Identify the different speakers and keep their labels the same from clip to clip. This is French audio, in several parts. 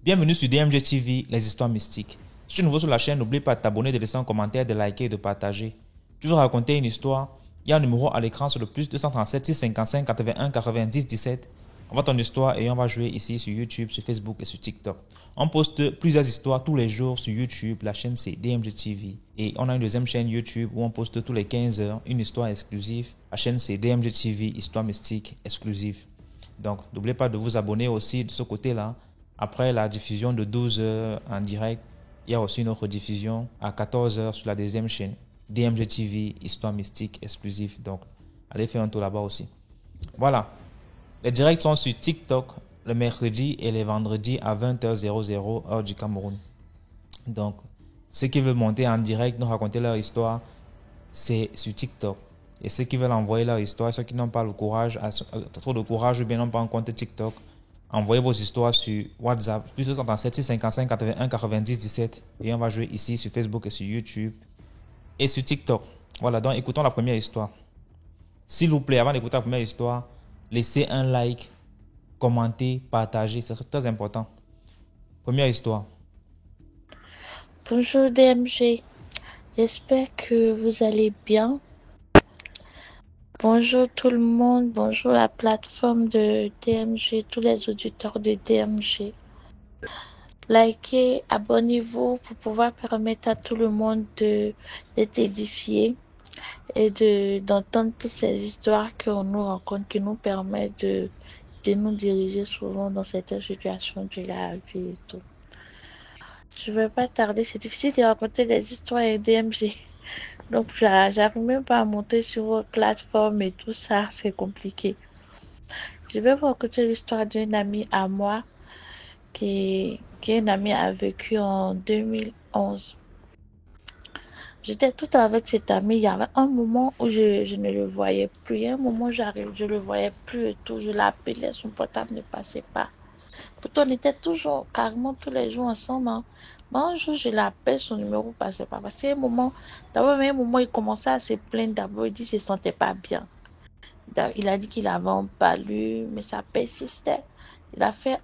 Speaker 1: Bienvenue sur DMG TV, les histoires mystiques. Si tu es nouveau sur la chaîne, n'oublie pas de t'abonner, de laisser un commentaire, de liker et de partager. Tu veux raconter une histoire? Il y a un numéro à l'écran sur le plus 237 655 81 90 17. Envoie ton histoire et on va jouer ici sur YouTube, sur Facebook et sur TikTok. On poste plusieurs histoires tous les jours sur YouTube. La chaîne c'est DMG TV. Et on a une deuxième chaîne YouTube où on poste tous les 15 heures une histoire exclusive. La chaîne c'est DMG TV, histoire mystique exclusive. Donc n'oubliez pas de vous abonner aussi de ce côté-là. Après la diffusion de 12 heures en direct, il y a aussi une autre diffusion à 14 heures sur la deuxième chaîne. DMG TV, histoire mystique exclusive. Donc, allez faire un tour là-bas aussi. Voilà. Les directs sont sur TikTok le mercredi et les vendredis à 20h00 heure du Cameroun. Donc, ceux qui veulent monter en direct, nous raconter leur histoire, c'est sur TikTok. Et ceux qui veulent envoyer leur histoire, ceux qui n'ont pas le courage, trop de courage ou bien n'ont pas un compte TikTok, envoyez vos histoires sur WhatsApp, plus 237 655 81 90 17. Et on va jouer ici sur Facebook et sur YouTube et sur TikTok. Voilà, donc écoutons la première histoire. S'il vous plaît, avant d'écouter la première histoire, laissez un like, commentez, partagez, c'est très important. Première histoire.
Speaker 2: Bonjour DMG, j'espère que vous allez bien. Bonjour tout le monde, bonjour la plateforme de DMG, tous les auditeurs de DMG. Likez, abonnez-vous pour pouvoir permettre à tout le monde d'être édifié et d'entendre toutes ces histoires qu'on nous rencontre, qui nous permettent de nous diriger souvent dans certaines situations de la vie et tout. Je ne vais pas tarder, c'est difficile de raconter des histoires avec DMG. Donc, j'arrive même pas à monter sur votre plateforme et tout ça, c'est compliqué. Je vais vous raconter l'histoire d'une amie à moi qui est une amie a vécu en 2011. J'étais tout le temps avec cette amie. Il y avait un moment où je ne le voyais plus. Il y a un moment où j'arrive, je le voyais plus et tout. Je l'appelais, son portable ne passait pas. Pourtant, on était toujours carrément tous les jours ensemble. Hein. Mais un jour, je l'appelle, son numéro ne passait pas. Parce qu'à un moment, d'abord, à un moment, il commençait à se plaindre. D'abord, il dit qu'il ne se sentait pas bien. Il a dit qu'il avait un palu, mais ça persistait.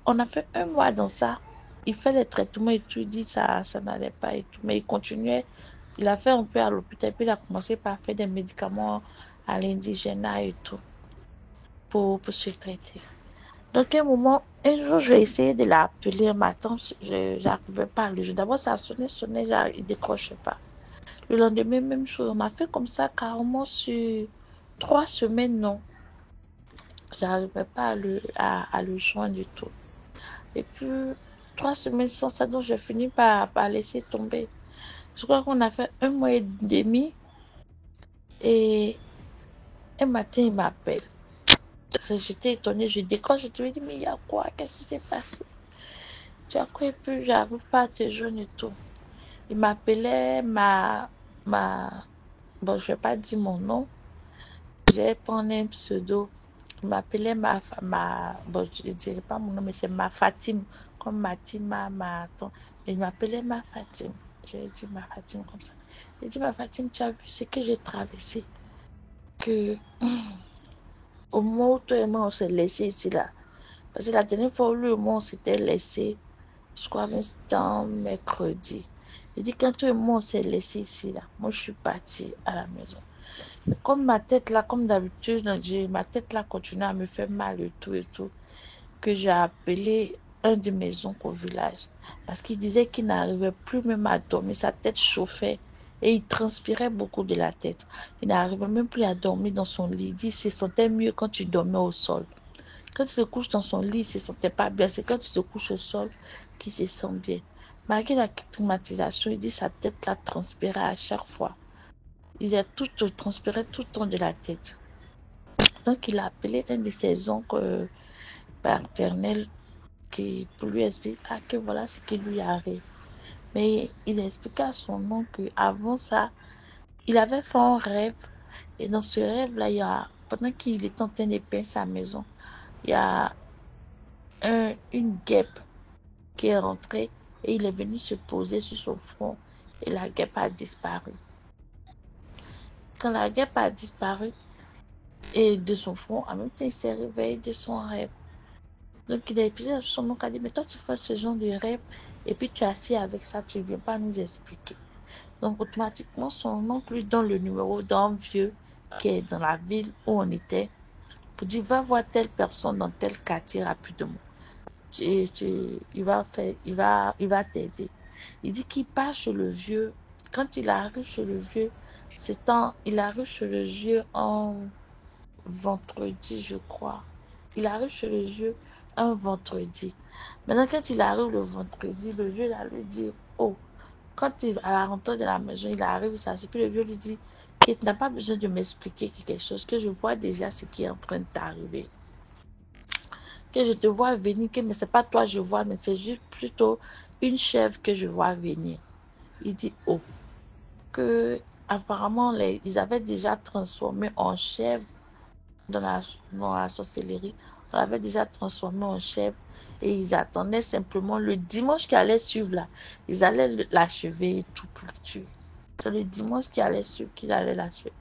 Speaker 2: On a fait un mois dans ça. Il fait les traitements et tout. Il dit que ça n'allait pas et tout. Mais il continuait. Il a fait un peu à l'hôpital. Puis il a commencé par faire des médicaments à l'indigénat et tout. Pour se traiter. Donc, un jour, j'ai essayé de l'appeler un matin. Je n'arrivais pas à le joindre. D'abord, ça sonnait, il ne décrochait pas. Le lendemain, même chose. On a fait comme ça carrément sur 3 semaines, non. J'arrivais pas à le joindre du tout. Et puis, 3 semaines sans ça, donc j'ai fini par laisser tomber. Je crois qu'on a fait un mois et demi. Et un matin, il m'appelle. J'étais étonnée, je décroche, je lui dis, mais il y a quoi? Qu'est-ce qui s'est passé? Tu as quoi? Et puis, j'arrive pas à te joindre et tout. Il m'appelait bon, je vais pas dire mon nom. J'ai pris un pseudo. Il m'appelait bon, je ne dirais pas mon nom, mais c'est ma Fatime. Comme Matima, il m'appelait ma Fatime. J'ai dit ma Fatime comme ça. J'ai dit ma Fatime, tu as vu ce que j'ai traversé? Que au moment où toi et moi on s'est laissé ici là. Parce que la dernière fois où lui et moi on s'était laissé, je crois que c'était un mercredi. Il dit quand toi et moi on s'est laissé ici là, moi je suis partie à la maison. Mais comme ma tête là, comme d'habitude, ma tête là continuait à me faire mal et tout, que j'ai appelé un de mes oncles au village. Parce qu'il disait qu'il n'arrivait plus même à dormir, sa tête chauffait et il transpirait beaucoup de la tête. Il n'arrivait même plus à dormir dans son lit. Il dit qu'il se sentait mieux quand tu dormais au sol. Quand il se couche dans son lit, il ne se sentait pas bien. C'est quand il se couche au sol qu'il se sent bien. Malgré la climatisation, il dit que sa tête là transpirait à chaque fois. Il a tout transpiré tout le temps de la tête. Donc il a appelé un de ses oncles paternels pour lui expliquer que voilà ce qui lui arrive. Mais il a expliqué à son oncle qu'avant ça, il avait fait un rêve. Et dans ce rêve-là, pendant qu'il était en train de peindre sa maison, il y a une guêpe qui est rentrée et il est venu se poser sur son front et la guêpe a disparu. Quand la guêpe a disparu et de son front, en même temps il s'est réveillé de son rêve. Donc, il a épuisé son oncle, a dit, mais toi, tu fais ce genre de rêve, et puis tu es assis avec ça, tu ne viens pas nous expliquer. Donc, automatiquement, son oncle lui donne le numéro d'un vieux qui est dans la ville où on était, pour dire, va voir telle personne dans tel quartier rapidement. Il va t'aider. Il dit qu'il part chez le vieux. Quand il arrive chez le vieux, il arrive chez le vieux en vendredi, je crois. Il arrive chez le vieux un vendredi. Maintenant, quand il arrive le vendredi, le vieux là lui dit, oh, à la rentrée de la maison, il arrive, ça, et puis le vieux lui dit, que tu n'as pas besoin de m'expliquer quelque chose, que je vois déjà ce qui est en train de t'arriver. Que je te vois venir, mais c'est pas toi je vois, mais c'est juste plutôt une chèvre que je vois venir. Il dit, oh, que apparemment ils avaient déjà transformé en chèvre dans la sorcellerie. On l'avait déjà transformé en chèvre et ils attendaient simplement le dimanche qui allait suivre là. Ils allaient l'achever et tout pour le tuer. C'est le dimanche qui allait suivre qu'il allait l'achever.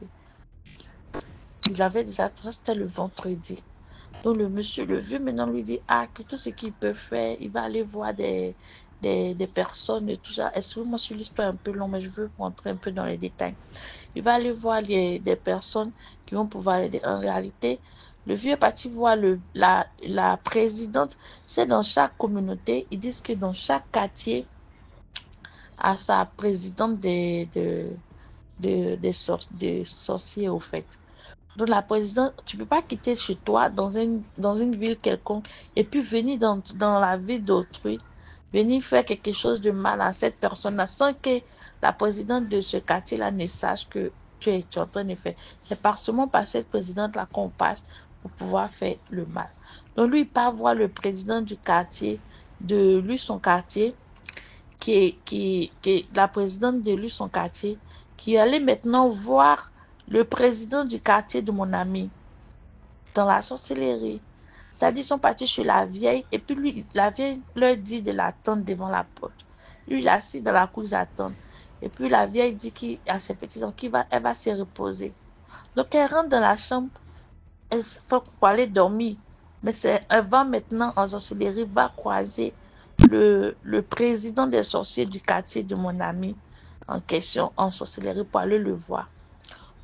Speaker 2: Ils avaient déjà, c'était le vendredi. Donc le monsieur, le vieux maintenant lui dit, ah, que tout ce qu'il peut faire, il va aller voir des personnes et tout ça. Excusez-moi si l'histoire est un peu longue, mais je veux rentrer un peu dans les détails. Il va aller voir des personnes qui vont pouvoir l'aider. En réalité, le vieux est parti voir la présidente. C'est dans chaque communauté, ils disent que dans chaque quartier, à sa présidente des sorciers, au fait. Donc la présidente, tu ne peux pas quitter chez toi dans une ville quelconque et puis venir dans la ville d'autrui, venir faire quelque chose de mal à cette personne-là sans que la présidente de ce quartier-là ne sache que tu es en train de faire. C'est seulement par cette présidente-là qu'on passe pour pouvoir faire le mal. Donc lui, il part voir le président du quartier, de lui son quartier, qui est la présidente de lui son quartier, qui allait maintenant voir le président du quartier de mon ami dans la sorcellerie. C'est-à-dire, ils sont partis chez la vieille et puis lui, la vieille leur dit de l'attendre devant la porte. Lui, il est assis dans la cour, ils attendent. Et puis la vieille dit à ses petits-enfants qu'elle va se reposer. Donc elle rentre dans la chambre, elle faut aller dormir. Mais elle va maintenant en sorcellerie, va croiser le président des sorciers du quartier de mon ami en question en sorcellerie pour aller le voir,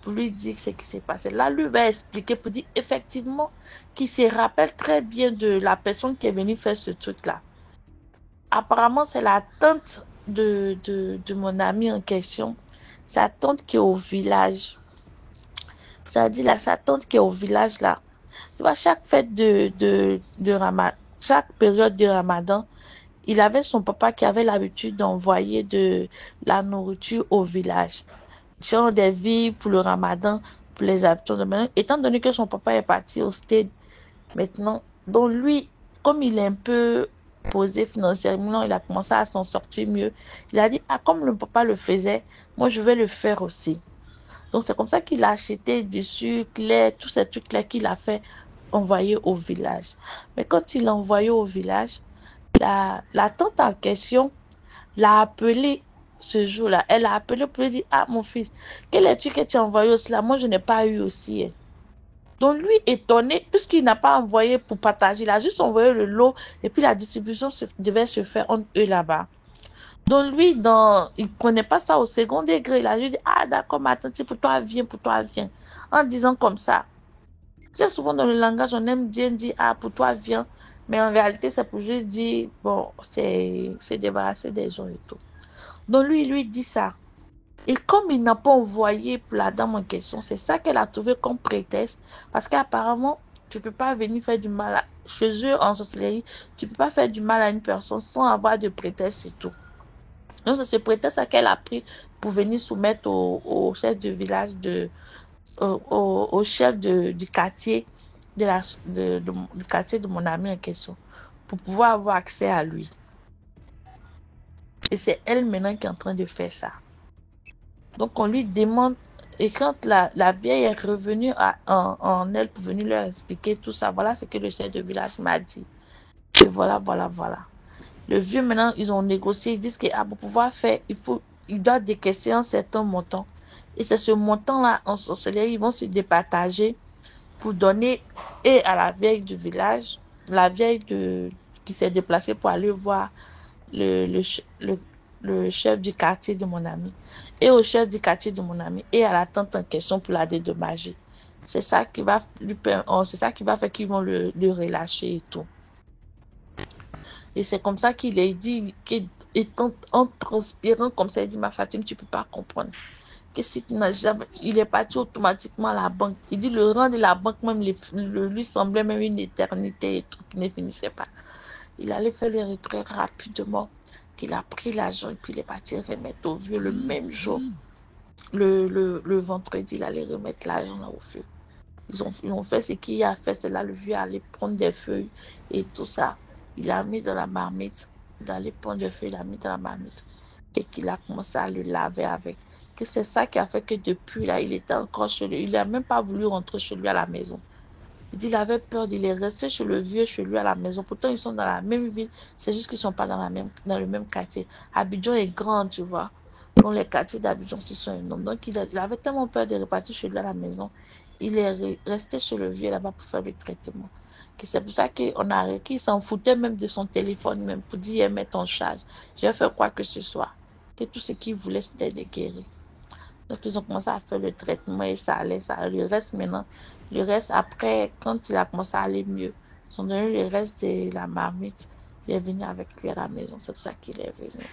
Speaker 2: pour lui dire ce qui s'est passé. Là, lui va expliquer pour dire effectivement qu'il se rappelle très bien de la personne qui est venue faire ce truc-là. Apparemment, c'est la tante de mon ami en question. Sa tante qui est au village. Ça dit là, sa tante qui est au village là. Tu vois, chaque fête de Ramadan, chaque période de Ramadan, il avait son papa qui avait l'habitude d'envoyer de la nourriture au village. Genre des vivres pour le Ramadan, pour les habitants de maintenant. Étant donné que son papa est parti au stade maintenant, donc lui, comme il est un peu posé financièrement, il a commencé à s'en sortir mieux. Il a dit, ah, comme le papa le faisait, moi je vais le faire aussi. Donc c'est comme ça qu'il a acheté du sucre, lait, tous ces trucs-là qu'il a fait envoyer au village. Mais quand il l'a envoyé au village, la tante en question l'a appelé ce jour-là. Elle a appelé pour lui dire, ah mon fils, quel est-tu que tu as envoyé aussi là? Moi je n'ai pas eu aussi. Hein. Donc lui étonné, puisqu'il n'a pas envoyé pour partager, il a juste envoyé le lot et puis la distribution devait se faire entre eux là-bas. Donc lui, il ne prenait pas ça au second degré. Il a juste dit, ah d'accord, ma tante, pour toi, viens, pour toi, viens. En disant comme ça. C'est souvent dans le langage, on aime bien dire, ah pour toi, viens. Mais en réalité, c'est pour juste dire, bon, c'est débarrasser des gens et tout. Donc lui, il lui dit ça. Et comme il n'a pas envoyé pour la dame en question, c'est ça qu'elle a trouvé comme prétexte. Parce qu'apparemment, tu ne peux pas venir faire du mal chez eux en sorcellerie. Tu ne peux pas faire du mal à une personne sans avoir de prétexte et tout. Donc c'est ce prétexte qu'elle a pris pour venir soumettre au chef de village, au chef du quartier du quartier de mon ami en question, pour pouvoir avoir accès à lui. Et c'est elle maintenant qui est en train de faire ça. Donc on lui demande, et quand la vieille est revenue en elle pour venir leur expliquer tout ça, voilà ce que le chef de village m'a dit. Et voilà. Le vieux, maintenant, ils ont négocié, ils disent que pour pouvoir faire, il doit décaisser un certain montant. Et c'est ce montant-là, en sorcellerie, ils vont se départager pour donner et à la vieille du village la vieille qui s'est déplacée pour aller voir le, le, le, le chef du quartier de mon ami. Et au chef du quartier de mon ami et à la tante en question pour la dédommager. C'est ça qui va c'est ça qui va faire qu'ils vont le relâcher et tout. Et c'est comme ça qu'il est dit, en transpirant comme ça, il dit, ma Fatim, tu peux pas comprendre. Que si tu n'as jamais, il est parti automatiquement à la banque. Il dit, le rang de la banque même lui semblait même une éternité et tout, qui ne finissait pas. Il allait faire le retrait rapidement, qu'il a pris l'argent et puis il est parti remettre au vieux le même jour. Le vendredi, il allait remettre l'argent au vieux. Ils ont fait ce qu'il a fait, c'est là le vieux allait prendre des feuilles et tout ça. Il a mis dans la marmite. Il allait prendre des feuilles, il a mis dans la marmite. Et qu'il a commencé à le laver avec. Que c'est ça qui a fait que depuis là, il était encore chez lui. Il n'a même pas voulu rentrer chez lui à la maison. Il dit il avait peur, il est resté chez le vieux, chez lui à la maison. Pourtant, ils sont dans la même ville. C'est juste qu'ils ne sont pas dans le même quartier. Abidjan est grand, tu vois. Donc, les quartiers d'Abidjan, ce sont énormes. Donc, il avait tellement peur de repartir chez lui à la maison. Il est resté chez le vieux là-bas pour faire le traitement. C'est pour ça qu'il s'en foutait même de son téléphone, même pour dire mettre en charge. Je vais faire quoi que ce soit. Que tout ce qu'il voulait, c'était de guérir. Donc, ils ont commencé à faire le traitement et ça allait. Le reste maintenant, le reste après, quand il a commencé à aller mieux, ils ont donné le reste de la marmite. Il est venu avec lui à la maison. C'est pour ça qu'il est venu.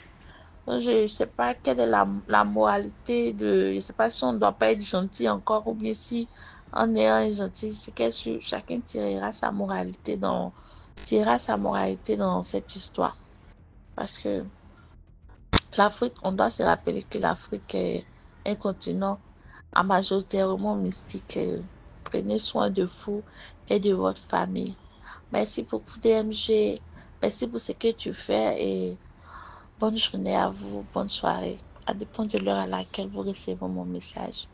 Speaker 2: Donc, je ne sais pas quelle est la moralité de. Je ne sais pas si on ne doit pas être gentil encore ou bien si en ayant gentil, c'est que chacun tirera sa moralité dans cette histoire. Parce que l'Afrique, on doit se rappeler que l'Afrique est un continent à majoritairement mystique. Prenez soin de vous et de votre famille. Merci beaucoup DMG. Merci pour ce que tu fais et bonne journée à vous, bonne soirée. À dépend de l'heure à laquelle vous recevez mon message.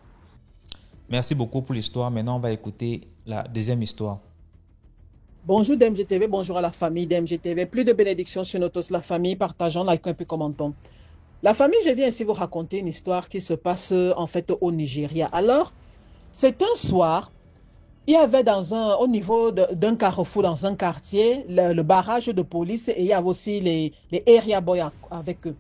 Speaker 1: Merci beaucoup pour l'histoire. Maintenant, on va écouter la deuxième histoire.
Speaker 3: Bonjour DMGTV, bonjour à la famille DMGTV. Plus de bénédictions sur nous tous, la famille. Partageons, likons et puis commentons. La famille, je viens ici vous raconter une histoire qui se passe en fait au Nigeria. Alors, c'est un soir, il y avait au niveau d'un carrefour, dans un quartier, le barrage de police et il y avait aussi les area boys avec eux.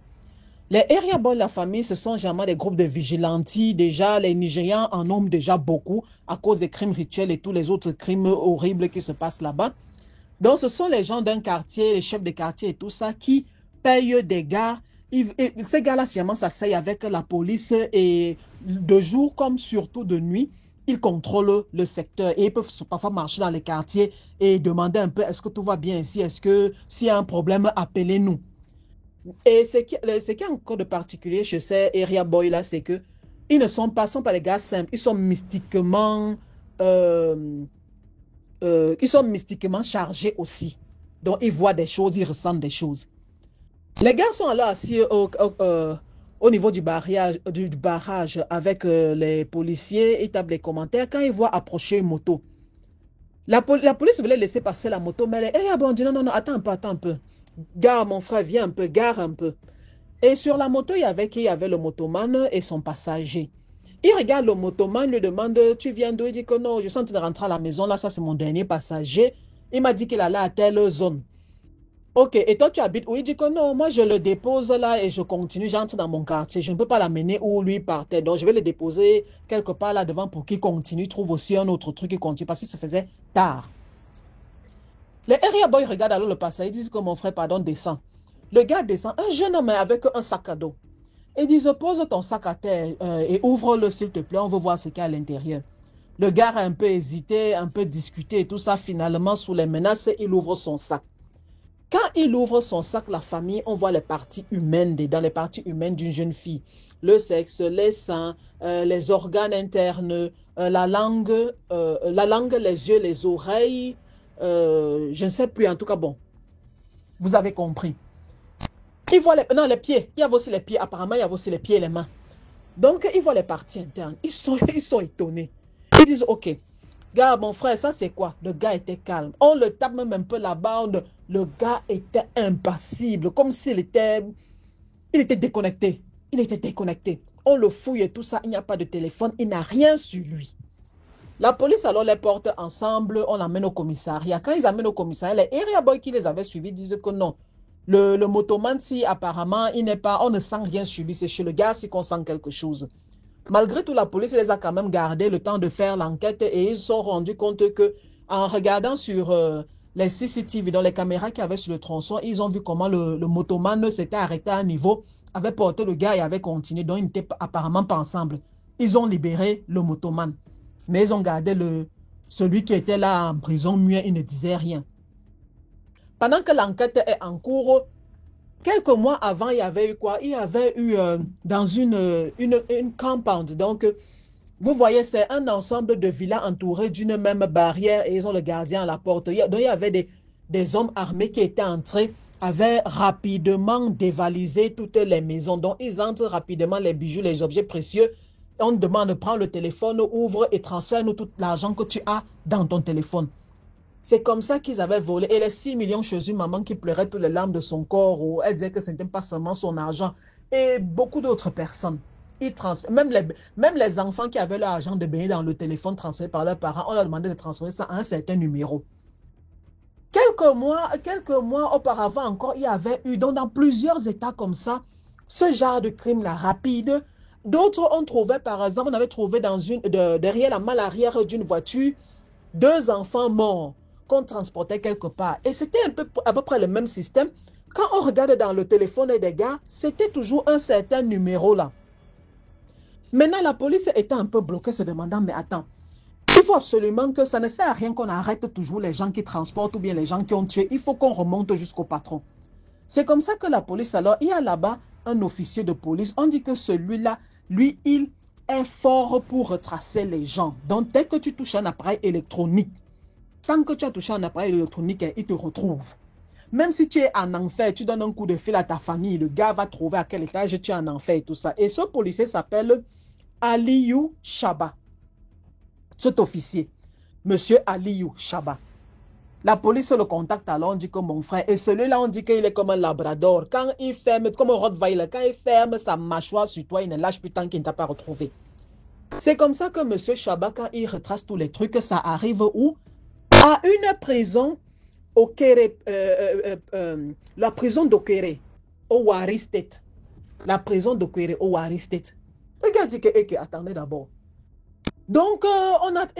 Speaker 3: Les area boys, la famille, ce sont généralement des groupes de vigilantes. Déjà, les Nigérians en ont déjà beaucoup à cause des crimes rituels et tous les autres crimes horribles qui se passent là-bas. Donc, ce sont les gens d'un quartier, les chefs de quartier et tout ça qui payent des gars. Ces gars-là, sciemment, s'asseyent avec la police et de jour comme surtout de nuit, ils contrôlent le secteur et ils peuvent parfois marcher dans les quartiers et demander un peu est-ce que tout va bien ici, est-ce que s'il y a un problème, appelez-nous. Et ce qui est encore de particulier chez ces area boys là, c'est que ils ne sont pas des gars simples, ils sont mystiquement chargés aussi. Donc ils voient des choses, ils ressentent des choses. Les gars sont là assis au niveau du barrage avec les policiers, ils tapent les commentaires quand ils voient approcher une moto. La police voulait laisser passer la moto, mais les area boys ont dit non, attends un peu. Gare, mon frère, viens un peu, gare un peu. Et sur la moto, il y avait le motoman et son passager. Il regarde le motoman, il lui demande, tu viens d'où? Il dit que non, je suis en train de rentrer à la maison, là, ça c'est mon dernier passager. Il m'a dit qu'il allait à telle zone. Ok, et toi tu habites où? Il dit que non, moi je le dépose là et je continue, j'entre dans mon quartier. Je ne peux pas l'amener où lui partait, donc je vais le déposer quelque part là devant pour qu'il continue, trouve aussi un autre truc qui continue, parce qu'il se faisait tard. Les area boys regardent alors le passager, ils disent que mon frère, pardon, descend. Le gars descend, un jeune homme avec un sac à dos. Ils disent, pose ton sac à terre et ouvre-le s'il te plaît, on veut voir ce qu'il y a à l'intérieur. Le gars a un peu hésité, un peu discuté et tout ça. Finalement, sous les menaces, il ouvre son sac. Quand il ouvre son sac, la famille, on voit les parties humaines dedans, les parties humaines d'une jeune fille. Le sexe, les seins, les organes internes, la langue, les yeux, les oreilles, je ne sais plus, en tout cas, bon, vous avez compris. Il voit les pieds, il y a aussi les pieds, apparemment, il y a aussi les pieds et les mains. Donc, ils voient les parties internes, ils sont étonnés. Ils disent, ok, gars, mon frère, ça c'est quoi? Le gars était calme. On le tape même un peu là-bas, le gars était impassible, comme s'il était, déconnecté. Il était déconnecté. On le fouille et tout ça, il n'y a pas de téléphone, il n'a rien sur lui. La police alors les porte ensemble, on l'amène au commissariat. Quand ils amènent au commissariat, les area boys qui les avaient suivis disent que non. Le motoman, si apparemment, il n'est pas, on ne sent rien sur lui, c'est chez le gars si qu'on sent quelque chose. Malgré tout, la police les a quand même gardés le temps de faire l'enquête et ils se sont rendus compte que en regardant sur les CCTV, dans les caméras qu'il y avait sur le tronçon, ils ont vu comment le motoman s'était arrêté à un niveau, avait porté le gars et avait continué, donc ils n'étaient apparemment pas ensemble. Ils ont libéré le motoman, mais ils ont gardé celui qui était là en prison muet, il ne disait rien. Pendant que l'enquête est en cours, quelques mois avant, il y avait eu quoi? Il y avait eu dans une compound. Donc, vous voyez, c'est un ensemble de villas entourées d'une même barrière et ils ont le gardien à la porte. Donc, il y avait des hommes armés qui étaient entrés, avaient rapidement dévalisé toutes les maisons. Donc, ils entrent rapidement les bijoux, les objets précieux. On demande, prends le téléphone, ouvre et transfère-nous tout l'argent que tu as dans ton téléphone. C'est comme ça qu'ils avaient volé. Et les 6 millions chez une maman qui pleurait toutes les larmes de son corps, où elle disait que ce n'était pas seulement son argent. Et beaucoup d'autres personnes. Même les enfants qui avaient leur argent de baigner dans le téléphone transféré par leurs parents, on leur demandé de transférer ça à un certain numéro. Quelques mois auparavant encore, il y avait eu, donc dans plusieurs États comme ça, ce genre de crime-là rapide. D'autres, on trouvait, par exemple, on avait trouvé derrière la malle arrière d'une voiture, 2 enfants morts qu'on transportait quelque part. Et c'était à peu près le même système. Quand on regarde dans le téléphone des gars, c'était toujours un certain numéro là. Maintenant, la police était un peu bloquée, se demandant, mais attends, il faut absolument que ça ne sert à rien qu'on arrête toujours les gens qui transportent ou bien les gens qui ont tué. Il faut qu'on remonte jusqu'au patron. C'est comme ça que la police, alors, il y a là-bas un officier de police. On dit que celui-là, lui, il est fort pour retracer les gens. Donc, dès que tu touches un appareil électronique, tant que tu as touché un appareil électronique, il te retrouve. Même si tu es en enfer, tu donnes un coup de fil à ta famille, le gars va trouver à quel étage tu es en enfer et tout ça. Et ce policier s'appelle Aliou Chaba. Cet officier, monsieur Aliou Chaba. La police le contacte alors, on dit que mon frère, et celui-là, on dit qu'il est comme un labrador. Quand il ferme, comme un rottweiler, quand il ferme sa mâchoire sur toi, il ne lâche plus tant qu'il ne t'a pas retrouvé. C'est comme ça que monsieur Chaba, quand il retrace tous les trucs, ça arrive où? À une prison au Kéré, la prison d'Okéré, au Wari State. La prison d'Okéré, au Wari State. Le gars dit que, attendez d'abord. Donc,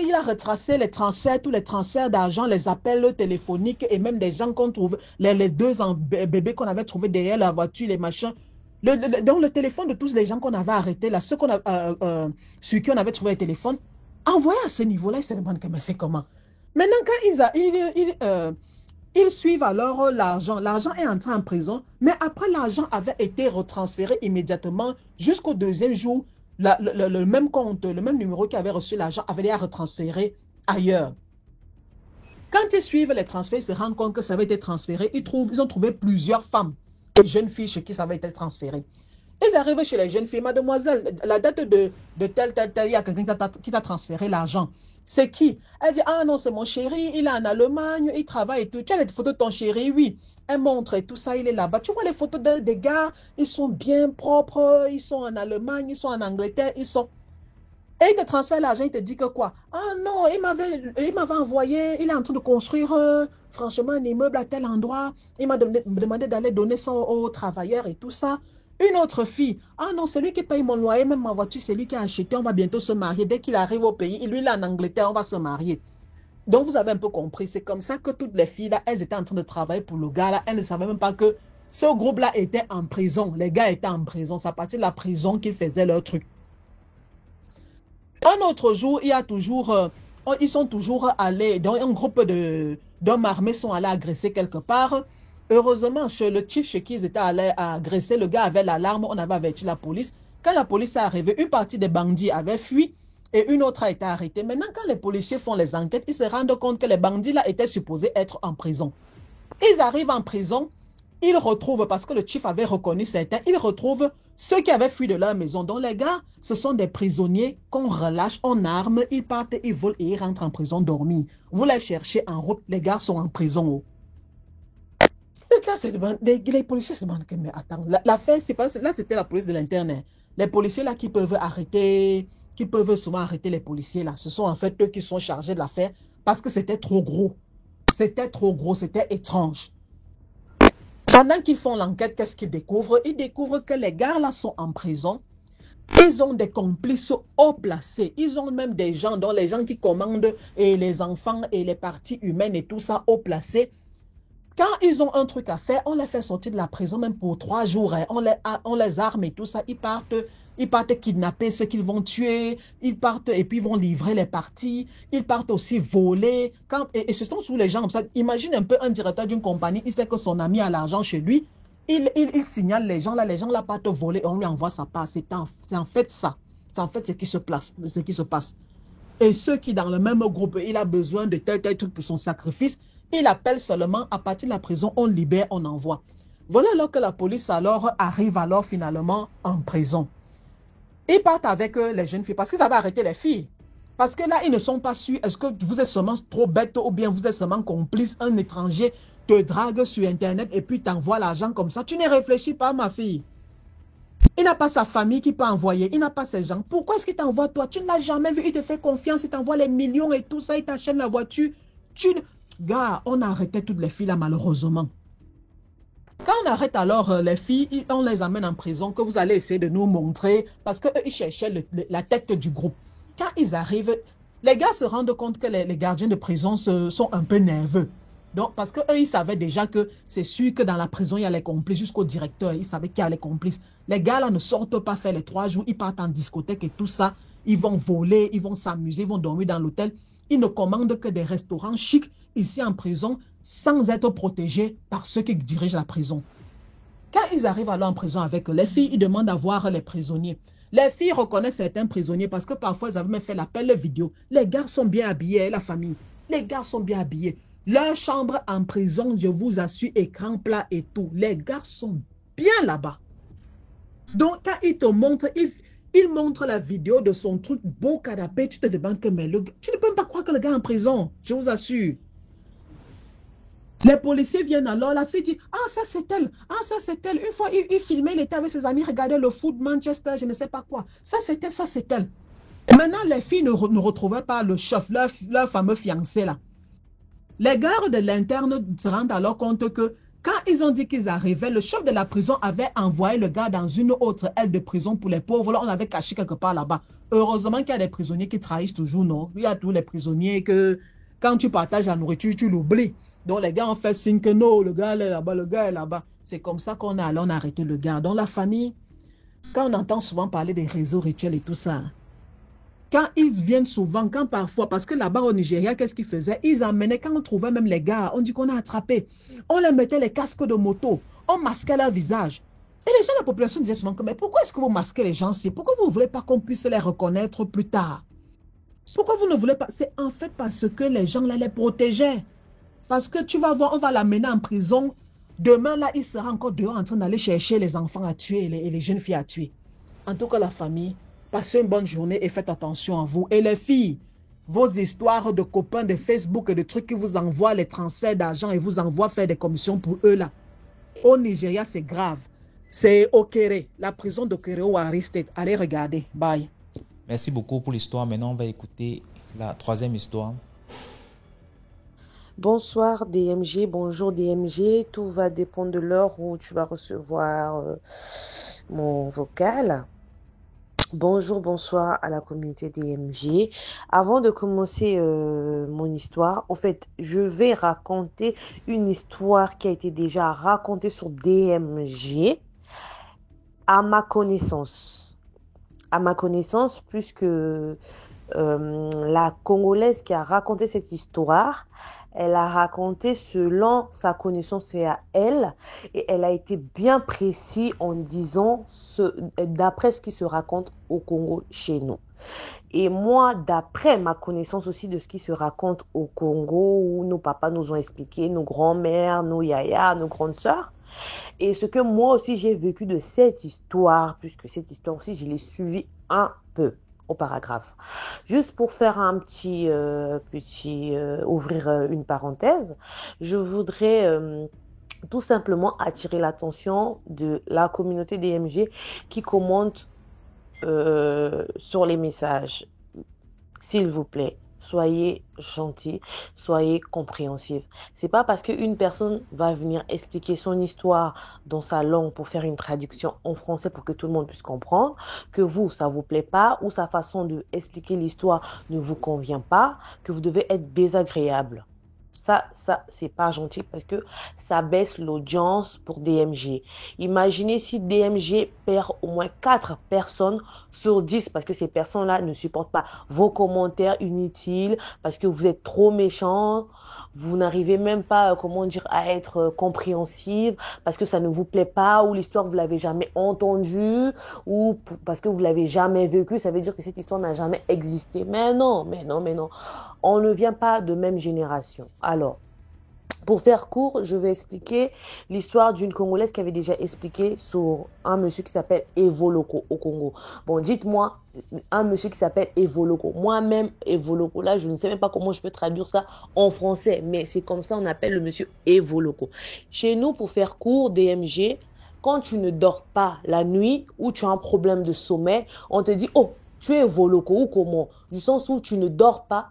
Speaker 3: il a retracé les transferts, tous les transferts d'argent, les appels téléphoniques et même des gens qu'on trouve, les 2 bébés qu'on avait trouvés derrière la voiture, les machins. Donc, le téléphone de tous les gens qu'on avait arrêtés, là, ceux sur qui on avait trouvé les téléphones, envoyé à ce niveau-là, ils se demandent mais c'est comment. Maintenant, quand ils suivent alors l'argent, l'argent est entré en prison, mais après l'argent avait été retransféré immédiatement jusqu'au 2e jour. Le même compte, le même numéro qui avait reçu l'argent avait été retransféré ailleurs. Quand ils suivent les transferts, ils se rendent compte que ça avait été transféré. Ils ont trouvé plusieurs femmes, des jeunes filles chez qui ça avait été transféré. Ils arrivent chez les jeunes filles. Mademoiselle, la date de tel, il y a quelqu'un qui t'a transféré l'argent. C'est qui? Elle dit, ah non, c'est mon chéri, il est en Allemagne, il travaille et tout. Tu as les photos de ton chéri? Oui. Elle montre et tout ça, il est là-bas. Tu vois les photos des gars, ils sont bien propres, ils sont en Allemagne, ils sont en Angleterre, ils sont... Et il te transfère l'argent, il te dit que quoi? Ah non, il m'avait envoyé, il est en train de construire franchement un immeuble à tel endroit. Il m'a demandé d'aller donner ça aux travailleurs et tout ça. Une autre fille, ah non, celui qui paye mon loyer, même ma voiture, c'est lui qui a acheté, on va bientôt se marier. Dès qu'il arrive au pays, lui, il est en Angleterre, on va se marier. Donc, vous avez un peu compris, c'est comme ça que toutes les filles, là, elles étaient en train de travailler pour le gars, là. Elles ne savaient même pas que ce groupe-là était en prison. Les gars étaient en prison. C'est à partir de la prison qu'ils faisaient leur truc. Un autre jour, il y a toujours, ils sont toujours allés, donc un groupe d'hommes armés sont allés agresser quelque part. Heureusement, chez le chief chez qui ils étaient allés agresser, le gars avait l'alarme, on avait averti la police. Quand la police est arrivée, une partie des bandits avait fui et une autre a été arrêtée. Maintenant, quand les policiers font les enquêtes, ils se rendent compte que les bandits là étaient supposés être en prison. Ils arrivent en prison, ils retrouvent, parce que le chief avait reconnu certains, ils retrouvent ceux qui avaient fui de leur maison. Donc les gars, ce sont des prisonniers qu'on relâche en armes, ils partent, ils volent et ils rentrent en prison dormir. Vous les cherchez en route, les gars sont en prison. Les gars se demandent, les policiers se demandent, mais attends, l'affaire, c'est pas, là c'était la police de l'interne. Les policiers là qui peuvent arrêter qui peuvent souvent arrêter les policiers là. Ce sont en fait eux qui sont chargés de l'affaire parce que c'était trop gros. C'était trop gros, c'était étrange. Pendant qu'ils font l'enquête, qu'est-ce qu'ils découvrent? Ils découvrent que les gars là sont en prison. Ils ont des complices haut placés. Ils ont même des gens, dont les gens qui commandent et les enfants et les parties humaines et tout ça haut placés. Quand ils ont un truc à faire, on les fait sortir de la prison même pour 3 jours. Hein. On les arme et tout ça. Ils partent kidnapper ceux qu'ils vont tuer. Ils partent et puis ils vont livrer les parties. Ils partent aussi voler. Et ce sont tous les gens comme ça. Imagine un peu un directeur d'une compagnie. Il sait que son ami a l'argent chez lui. Il signale les gens là partent voler. On lui envoie sa part. C'est en fait ça. C'est en fait ce qui se passe. Et ceux qui dans le même groupe, il a besoin de tel truc pour son sacrifice. Il appelle seulement, à partir de la prison, on libère, on envoie. Voilà alors que la police alors arrive alors finalement en prison. Ils partent avec les jeunes filles parce qu'ils avaient arrêté les filles. Parce que là, ils ne sont pas sûrs. Est-ce que vous êtes seulement trop bête ou bien vous êtes seulement complice, un étranger te drague sur Internet et puis t'envoie l'argent comme ça. Tu ne réfléchis pas, ma fille. Il n'a pas sa famille qui peut envoyer. Il n'a pas ses gens. Pourquoi est-ce qu'il t'envoie toi? Tu ne l'as jamais vu. Il te fait confiance. Il t'envoie les millions et tout ça. Il t'achète la voiture. Gars, on a arrêté toutes les filles là, malheureusement. Quand on arrête alors les filles, on les amène en prison, que vous allez essayer de nous montrer, parce qu'eux, ils cherchaient la tête du groupe. Quand ils arrivent, les gars se rendent compte que les gardiens de prison sont un peu nerveux. Donc, parce qu'eux, ils savaient déjà que c'est sûr que dans la prison, il y a les complices, jusqu'au directeur, ils savaient qu'il y a les complices. Les gars là ne sortent pas faire les 3 jours, ils partent en discothèque et tout ça. Ils vont voler, ils vont s'amuser, ils vont dormir dans l'hôtel. Ils ne commandent que des restaurants chics ici en prison sans être protégés par ceux qui dirigent la prison. Quand ils arrivent alors en prison avec les filles, ils demandent à voir les prisonniers. Les filles reconnaissent certains prisonniers parce que parfois, ils avaient même fait l'appel vidéo. Les gars sont bien habillés, la famille. Les gars sont bien habillés. Leur chambre en prison, je vous assure, écran plat et tout. Les gars sont bien là-bas. Donc, quand ils te montrent, il montre la vidéo de son truc beau canapé, tu te demandes que, mais tu ne peux même pas croire que le gars est en prison, je vous assure. Les policiers viennent alors, la fille dit, ah ça c'est elle, ah ça c'est elle. Une fois, il filmait, il était avec ses amis, regardait le foot Manchester, je ne sais pas quoi. Ça c'est elle, ça c'est elle. Maintenant, les filles ne retrouvaient pas le chef, leur fameux fiancé là. Les gardes de l'interne se rendent alors compte que quand ils ont dit qu'ils arrivaient, le chef de la prison avait envoyé le gars dans une autre aile de prison pour les pauvres. Là, on avait caché quelque part là-bas. Heureusement qu'il y a des prisonniers qui trahissent toujours, non? Il y a tous les prisonniers que quand tu partages la nourriture, tu l'oublies. Donc les gars ont fait signe que non, le gars est là-bas, le gars est là-bas. C'est comme ça qu'on a arrêté le gars. Donc la famille, quand on entend souvent parler des réseaux rituels et tout ça, quand ils viennent souvent, quand parfois, parce que là-bas au Nigeria, qu'est-ce qu'ils faisaient? Ils amenaient, quand on trouvait même les gars, on dit qu'on a attrapé. On les mettait les casques de moto, on masquait leur visage. Et les gens de la population disaient souvent que, mais pourquoi est-ce que vous masquez les gens ci? Pourquoi vous ne voulez pas qu'on puisse les reconnaître plus tard? Pourquoi vous ne voulez pas? C'est en fait parce que les gens là les protégeaient. Parce que tu vas voir, on va l'amener en prison. Demain, là, il sera encore dehors en train d'aller chercher les enfants à tuer et les jeunes filles à tuer. En tout cas, la famille, passez une bonne journée et faites attention à vous. Et les filles, vos histoires de copains de Facebook et de trucs qui vous envoient les transferts d'argent et vous envoient faire des commissions pour eux là. Au Nigeria, c'est grave. C'est Okere, la prison d'Okere ou Arrested. Allez regarder. Bye.
Speaker 1: Merci beaucoup pour l'histoire. Maintenant, on va écouter la 3e histoire.
Speaker 4: Bonsoir DMG, bonjour DMG, tout va dépendre de l'heure où tu vas recevoir mon vocal. Bonjour, bonsoir à la communauté DMG. Avant de commencer mon histoire, en fait, je vais raconter une histoire qui a été déjà racontée sur DMG à ma connaissance. À ma connaissance, puisque la Congolaise qui a raconté cette histoire, elle a raconté selon sa connaissance et à elle, et elle a été bien précise en disant d'après ce qui se raconte au Congo chez nous. Et moi, d'après ma connaissance aussi de ce qui se raconte au Congo, où nos papas nous ont expliqué, nos grands-mères, nos yayas, nos grandes sœurs, et ce que moi aussi j'ai vécu de cette histoire, puisque cette histoire aussi, je l'ai suivie un peu au paragraphe. Juste pour faire un ouvrir une parenthèse, je voudrais tout simplement attirer l'attention de la communauté DMG qui commente sur les messages, s'il vous plaît, soyez gentils, soyez compréhensifs. C'est pas parce qu'une personne va venir expliquer son histoire dans sa langue pour faire une traduction en français pour que tout le monde puisse comprendre que vous, ça vous plaît pas ou sa façon de expliquer l'histoire ne vous convient pas, que vous devez être désagréable. Ça, c'est pas gentil parce que ça baisse l'audience pour DMG. Imaginez si DMG perd au moins 4 personnes sur 10 parce que ces personnes-là ne supportent pas vos commentaires inutiles, parce que vous êtes trop méchants, vous n'arrivez même pas, comment dire, à être compréhensive, parce que ça ne vous plaît pas, ou l'histoire vous l'avez jamais entendue, ou parce que vous l'avez jamais vécue, ça veut dire que cette histoire n'a jamais existé. Mais non, mais non, mais non. On ne vient pas de même génération. Alors, pour faire court, je vais expliquer l'histoire d'une Congolaise qui avait déjà expliqué sur un monsieur qui s'appelle Evoloko au Congo. Bon, dites-moi, un monsieur qui s'appelle Evoloko. Moi-même, Evoloko, là, je ne sais même pas comment je peux traduire ça en français, mais c'est comme ça on appelle le monsieur Evoloko. Chez nous, pour faire court, DMG, quand tu ne dors pas la nuit ou tu as un problème de sommeil, on te dit, oh, tu es Evoloko ou comment? Du sens où tu ne dors pas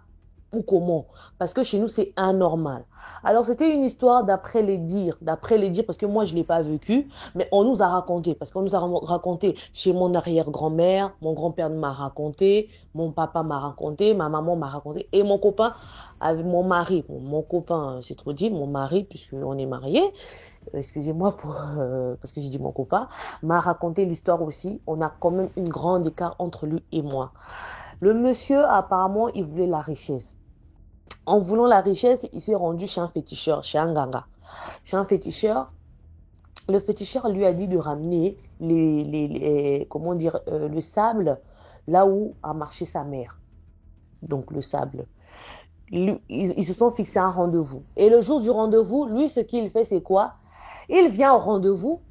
Speaker 4: ou comment? Parce que chez nous, c'est anormal. Alors, c'était une histoire d'après les dires, parce que moi, je ne l'ai pas vécu, mais on nous a raconté, parce qu'on nous a raconté chez mon arrière-grand-mère, mon grand-père m'a raconté, mon papa m'a raconté, ma maman m'a raconté, et mon copain, avec mon mari, mon copain, c'est trop dit, mon mari, puisqu'on est mariés, excusez-moi parce que j'ai dit mon copain, m'a raconté l'histoire aussi. On a quand même une grande écart entre lui et moi. Le monsieur, apparemment, il voulait la richesse. En voulant la richesse, il s'est rendu chez un féticheur, chez un ganga. Chez un féticheur, le féticheur lui a dit de ramener comment dire, le sable là où a marché sa mère. Donc le sable. Ils se sont fixés un rendez-vous. Et le jour du rendez-vous, lui, ce qu'il fait, c'est quoi? Il vient au rendez-vous,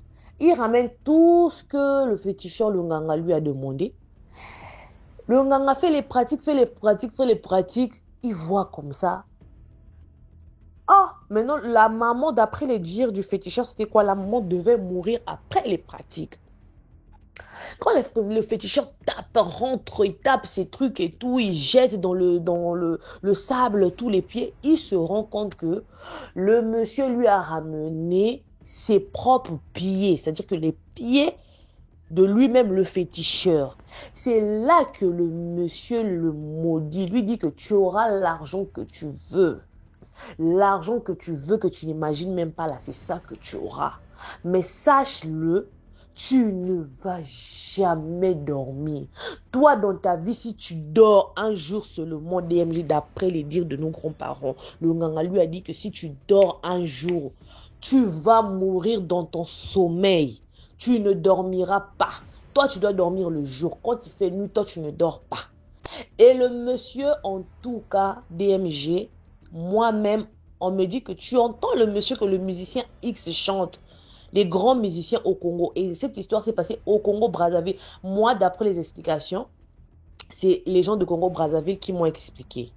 Speaker 4: il ramène tout ce que le féticheur, le nganga, lui a demandé. Le nganga fait les pratiques, il voit comme ça. Ah, maintenant, la maman, d'après les dires du féticheur, c'était quoi? La maman devait mourir après les pratiques. Quand le féticheur rentre, il tape ses trucs et tout, il jette dans le sable tous les pieds, il se rend compte que le monsieur lui a ramené ses propres pieds, c'est-à-dire que les pieds de lui-même, le féticheur. C'est là que le monsieur le maudit, lui dit que tu auras l'argent que tu veux. L'argent que tu veux, que tu n'imagines même pas là, c'est ça que tu auras. Mais sache-le, tu ne vas jamais dormir. Toi, dans ta vie, si tu dors un jour seulement, DMG, d'après les dires de nos grands-parents, le nganga lui a dit que si tu dors un jour, tu vas mourir dans ton sommeil. Tu ne dormiras pas. Toi, tu dois dormir le jour. Quand il fait nuit, toi, tu ne dors pas. Et le monsieur, en tout cas, DMG, moi-même, on me dit que tu entends le monsieur que le musicien X chante. Les grands musiciens au Congo. Et cette histoire s'est passée au Congo-Brazzaville. Moi, d'après les explications, c'est les gens de Congo-Brazzaville qui m'ont expliqué.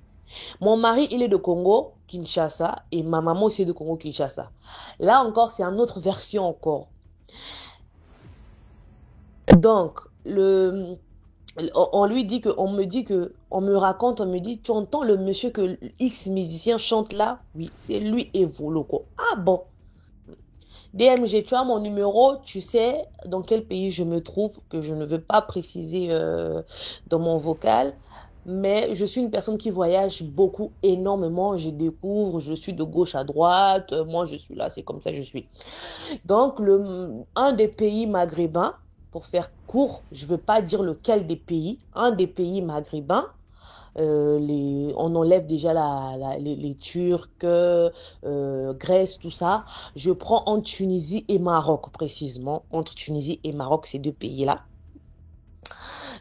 Speaker 4: Mon mari, il est de Congo, Kinshasa, et ma maman aussi est de Congo, Kinshasa. Là encore, c'est une autre version encore. Donc, on lui dit que, on me raconte, on me dit, tu entends le monsieur que X musicien chante là? Oui, c'est lui Evoloko. Ah bon? DMG, tu as mon numéro, tu sais dans quel pays je me trouve, que je ne veux pas préciser dans mon vocal, mais je suis une personne qui voyage beaucoup, énormément, je découvre, je suis de gauche à droite, moi je suis là, c'est comme ça je suis. Donc, un des pays maghrébins, pour faire court, je ne veux pas dire lequel des pays, un des pays maghrébins, on enlève déjà les Turcs, Grèce, tout ça. Je prends entre Tunisie et Maroc, précisément. Entre Tunisie et Maroc, ces deux pays-là.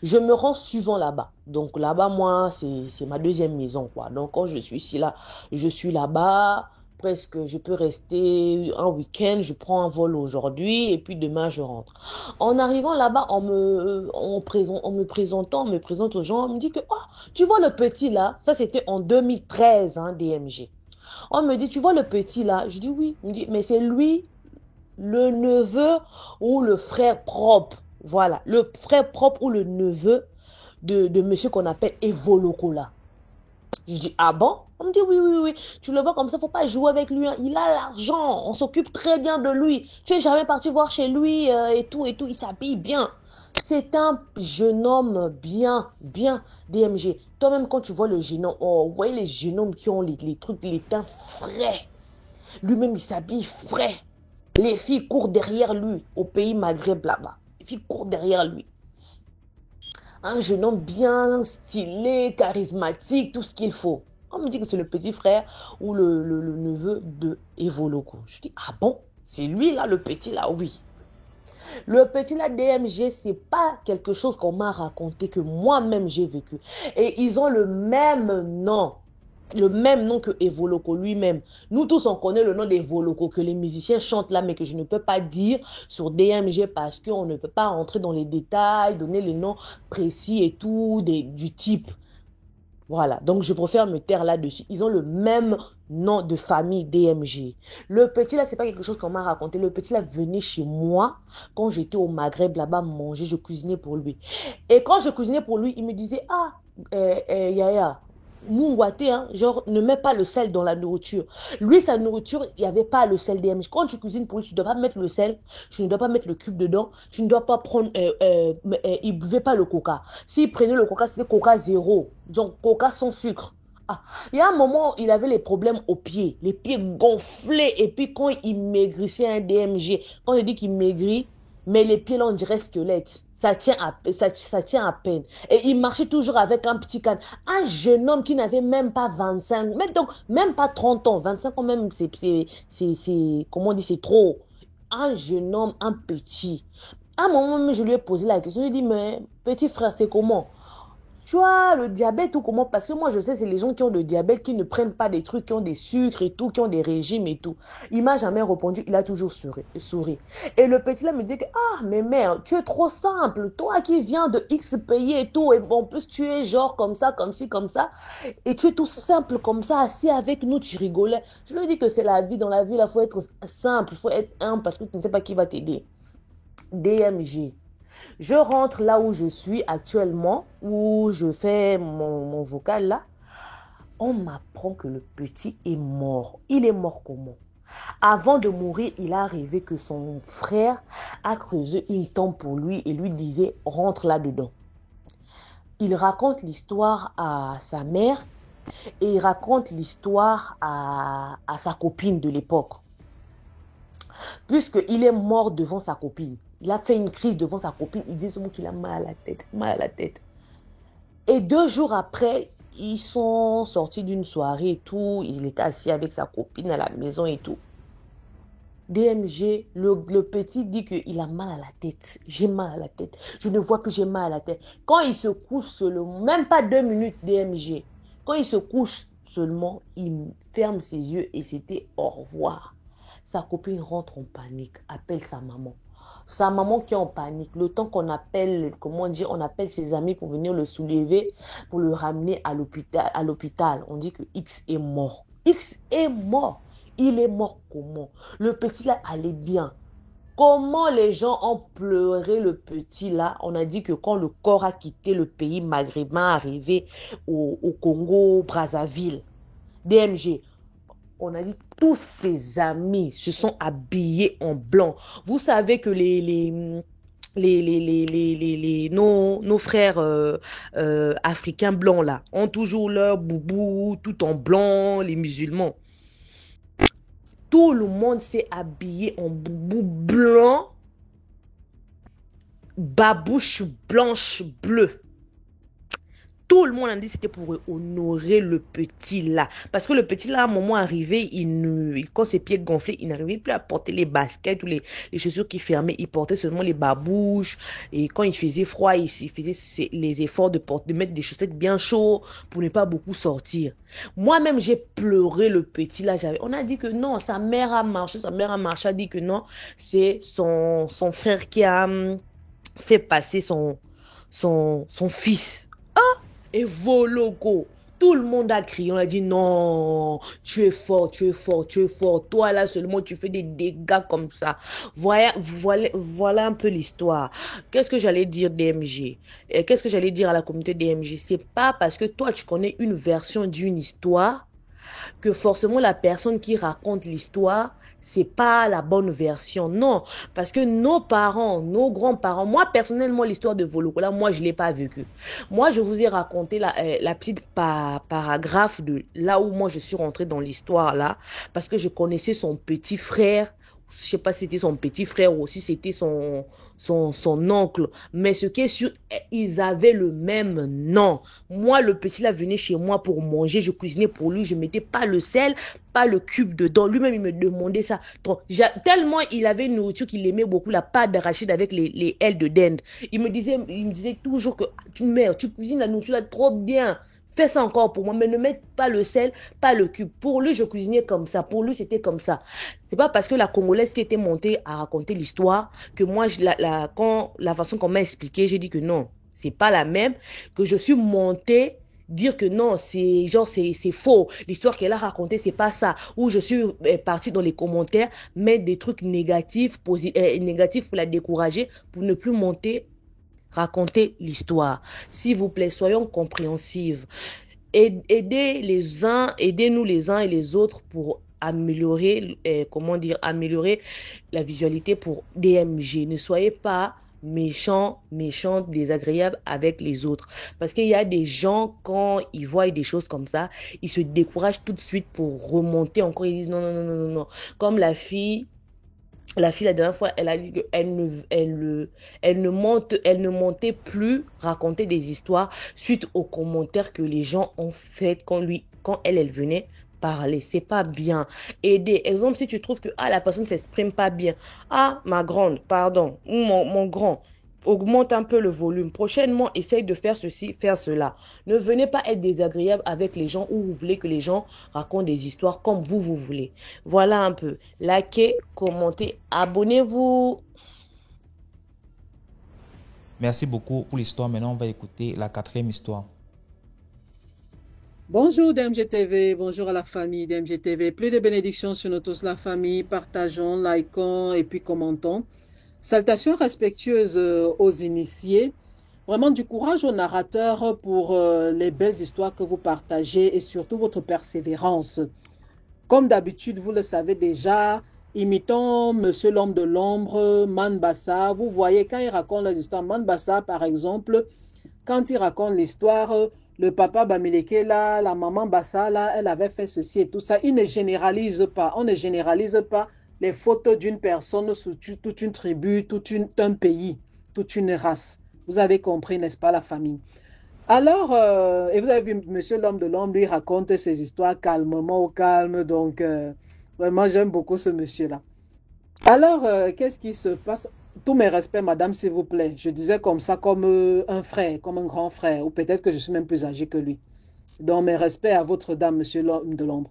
Speaker 4: Je me rends souvent là-bas. Donc là-bas, moi, c'est ma deuxième maison, quoi. Donc quand je suis ici, là, je suis là-bas. Presque, je peux rester un week-end, je prends un vol aujourd'hui et puis demain, je rentre. En arrivant là-bas, on me présente aux gens, on me dit que, oh, tu vois le petit là, ça c'était en 2013, hein, DMG. On me dit, tu vois le petit là? Je dis oui. On me dit, mais c'est lui, le neveu ou le frère propre Voilà, le frère propre ou le neveu de monsieur qu'on appelle Evoloko là. Je dis, ah bon? On me dit, oui, oui, oui. Tu le vois comme ça, faut pas jouer avec lui, hein. Il a l'argent. On s'occupe très bien de lui. Tu es jamais parti voir chez lui et tout, et tout. Il s'habille bien. C'est un jeune homme bien, bien DMG. Toi-même, quand tu vois le jeune homme, oh, vous voyez les jeunes hommes qui ont les trucs, les teints frais. Lui-même, il s'habille frais. Les filles courent derrière lui au pays Maghreb là-bas. Les filles courent derrière lui. Un jeune homme bien stylé, charismatique, tout ce qu'il faut. On me dit que c'est le petit frère ou le neveu de Evoloko. Je dis, ah bon? C'est lui là, le petit là, oui. Le petit là, DMG, c'est pas quelque chose qu'on m'a raconté, que moi-même j'ai vécu. Et ils ont le même nom. Le même nom que Evoloko lui-même. Nous tous, on connaît le nom d'Evoloko que les musiciens chantent là, mais que je ne peux pas dire sur DMG parce qu'on ne peut pas rentrer dans les détails, donner les noms précis et tout du type. Voilà, donc je préfère me taire là-dessus. Ils ont le même nom de famille DMG. Le petit là, c'est pas quelque chose qu'on m'a raconté. Le petit là venait chez moi quand j'étais au Maghreb là-bas manger, je cuisinais pour lui. Et quand je cuisinais pour lui, il me disait, ah, Yaya, Mungwate, hein, genre, ne mets pas le sel dans la nourriture. Lui, sa nourriture, il n'y avait pas le sel DMG. Quand tu cuisines pour lui, tu ne dois pas mettre le sel, tu ne dois pas mettre le cube dedans, tu ne dois pas prendre, il ne buvait pas le coca. S'il prenait le coca, c'était coca zéro, genre coca sans sucre. Ah, il y a un moment, il avait les problèmes aux pieds, les pieds gonflés, et puis quand il maigrissait un DMG, quand il dit qu'il maigrit, mais les pieds là, on dirait squelette. Ça tient à peine. Et il marchait toujours avec un petit canne. Un jeune homme qui n'avait même pas 25, donc même pas 30 ans. 25 ans même, comment on dit, c'est trop. Un jeune homme, un petit. À un moment même, je lui ai posé la question. Je lui ai dit, mais petit frère, c'est comment? Tu as le diabète ou comment? Parce que moi, je sais, c'est les gens qui ont le diabète, qui ne prennent pas des trucs, qui ont des sucres et tout, qui ont des régimes et tout. Il m'a jamais répondu, il a toujours souri. Et le petit là me dit que, ah, mais mère, tu es trop simple. Toi qui viens de X pays et tout, et en plus, tu es genre comme ça, comme ci, comme ça. Et tu es tout simple comme ça, assis avec nous, tu rigolais. Je lui dis que c'est la vie. Dans la vie, il faut être simple, il faut être humble parce que tu ne sais pas qui va t'aider. DMG. Je rentre là où je suis actuellement, où je fais mon vocal là. On m'apprend que le petit est mort. Il est mort comment? Avant de mourir, il a rêvé que son frère a creusé une tombe pour lui et lui disait rentre là-dedans. Il raconte l'histoire à sa mère et il raconte l'histoire à sa copine de l'époque. Puisqu'il est mort devant sa copine. Il a fait une crise devant sa copine. Il dit qu'il a mal à la tête, mal à la tête. Et 2 jours après, ils sont sortis d'une soirée et tout. Il était assis avec sa copine à la maison et tout. DMG, le petit dit qu'il a mal à la tête. J'ai mal à la tête. Je ne vois que j'ai mal à la tête. Quand il se couche seulement, même pas 2 minutes DMG. Quand il se couche seulement, il ferme ses yeux et c'était au revoir. Sa copine rentre en panique, appelle sa maman. Sa maman qui est en panique, le temps qu'on appelle, comment dire, on appelle ses amis pour venir le soulever, pour le ramener à l'hôpital. On dit que X est mort. X est mort. Il est mort comment? Le petit là allait bien. Comment les gens ont pleuré le petit là? On a dit que quand le corps a quitté le pays maghrébin, arrivé au Congo, Brazzaville, DMG, on a dit tous ses amis se sont habillés en blanc. Vous savez que nos frères africains blancs là ont toujours leur boubou tout en blanc, les musulmans. Tout le monde s'est habillé en boubou blanc, babouche blanche bleue. Tout le monde a dit que c'était pour honorer le petit là. Parce que le petit là, à un moment arrivé, quand ses pieds gonflaient, il n'arrivait plus à porter les baskets ou les chaussures qui fermaient. Il portait seulement les babouches. Et quand il faisait froid, il faisait les efforts de mettre des chaussettes bien chaudes pour ne pas beaucoup sortir. Moi-même, j'ai pleuré le petit là. On a dit que non, sa mère a marché. Sa mère a marché, a dit que non, c'est son frère qui a fait passer son fils. Et Evoloko, Tout le monde a crié, on a dit non, tu es fort, tu es fort, tu es fort. Toi là seulement tu fais des dégâts comme ça. Voilà un peu l'histoire. Qu'est-ce que j'allais dire DMG? Qu'est-ce que j'allais dire à la communauté DMG? C'est pas parce que toi tu connais une version d'une histoire que forcément la personne qui raconte l'histoire, c'est pas la bonne version. Non, parce que nos parents, nos grands-parents, moi personnellement, l'histoire de Volokola, moi je l'ai pas vécue. Moi, je vous ai raconté la petite paragraphe de là où moi je suis rentrée dans l'histoire là, parce que je connaissais son petit frère. Je sais pas si c'était son petit frère ou si c'était son oncle. Mais ce qui est sûr, ils avaient le même nom. Moi, le petit là venait chez moi pour manger. Je cuisinais pour lui. Je mettais pas le sel, pas le cube dedans. Lui-même, il me demandait ça. Donc, tellement il avait une nourriture qu'il aimait beaucoup, la pâte d'arachide avec les ailes de dinde. Il me disait toujours que mère, tu cuisines la nourriture là trop bien. Fais ça encore pour moi, mais ne mets pas le sel, pas le cube. Pour lui, je cuisinais comme ça. Pour lui, c'était comme ça. C'est pas parce que la Congolaise qui était montée à raconter l'histoire que moi, quand la façon qu'on m'a expliqué, j'ai dit que non, c'est pas la même, que je suis montée dire que non, c'est faux. L'histoire qu'elle a racontée, c'est pas ça. Ou je suis partie dans les commentaires, mettre des trucs négatifs, négatifs pour la décourager, pour ne plus monter raconter l'histoire. S'il vous plaît, soyons compréhensives. Aidez-nous les uns et les autres pour améliorer, améliorer la visualité pour DMG. Ne soyez pas méchants, désagréables avec les autres. Parce qu'il y a des gens, quand ils voient des choses comme ça, ils se découragent tout de suite pour remonter encore. Ils disent non, non, non, non, non, non. Comme la fille, la dernière fois, elle a dit qu'elle ne montait plus raconter des histoires suite aux commentaires que les gens ont fait quand elle venait parler. C'est pas bien. Aider. Exemple, si tu trouves que la personne ne s'exprime pas bien. Ah, ma grande, pardon, ou mon grand, augmente un peu le volume. Prochainement, essaye de faire ceci, faire cela. Ne venez pas être désagréable avec les gens ou vous voulez que les gens racontent des histoires comme vous voulez. Voilà un peu. Likez, commentez, abonnez-vous.
Speaker 1: Merci beaucoup pour l'histoire. Maintenant, on va écouter la 4e histoire.
Speaker 3: Bonjour DMGTV, bonjour à la famille DMGTV. Plus de bénédictions sur nous tous, la famille. Partageons, likons et puis commentons. Salutations respectueuses aux initiés. Vraiment du courage aux narrateurs pour les belles histoires que vous partagez et surtout votre persévérance. Comme d'habitude, vous le savez déjà, imitons Monsieur l'homme de l'ombre, Manbassa. Vous voyez, quand il raconte les histoires, Manbassa par exemple, quand il raconte l'histoire, le papa Bamileke là, la maman Bassa là, elle avait fait ceci et tout ça. Il ne généralise pas. On ne généralise pas les fautes d'une personne sur toute une tribu, un pays, toute une race. Vous avez compris, n'est-ce pas, la famille? Alors, et vous avez vu, Monsieur l'homme de l'ombre, lui raconte ses histoires calmement, au calme. Donc, vraiment, j'aime beaucoup ce monsieur-là. Alors, qu'est-ce qui se passe? Tous mes respects, madame, s'il vous plaît. Je disais comme ça, comme un frère, comme un grand frère, ou peut-être que je suis même plus âgé que lui. Donc, mes respects à votre dame, monsieur l'homme de l'ombre.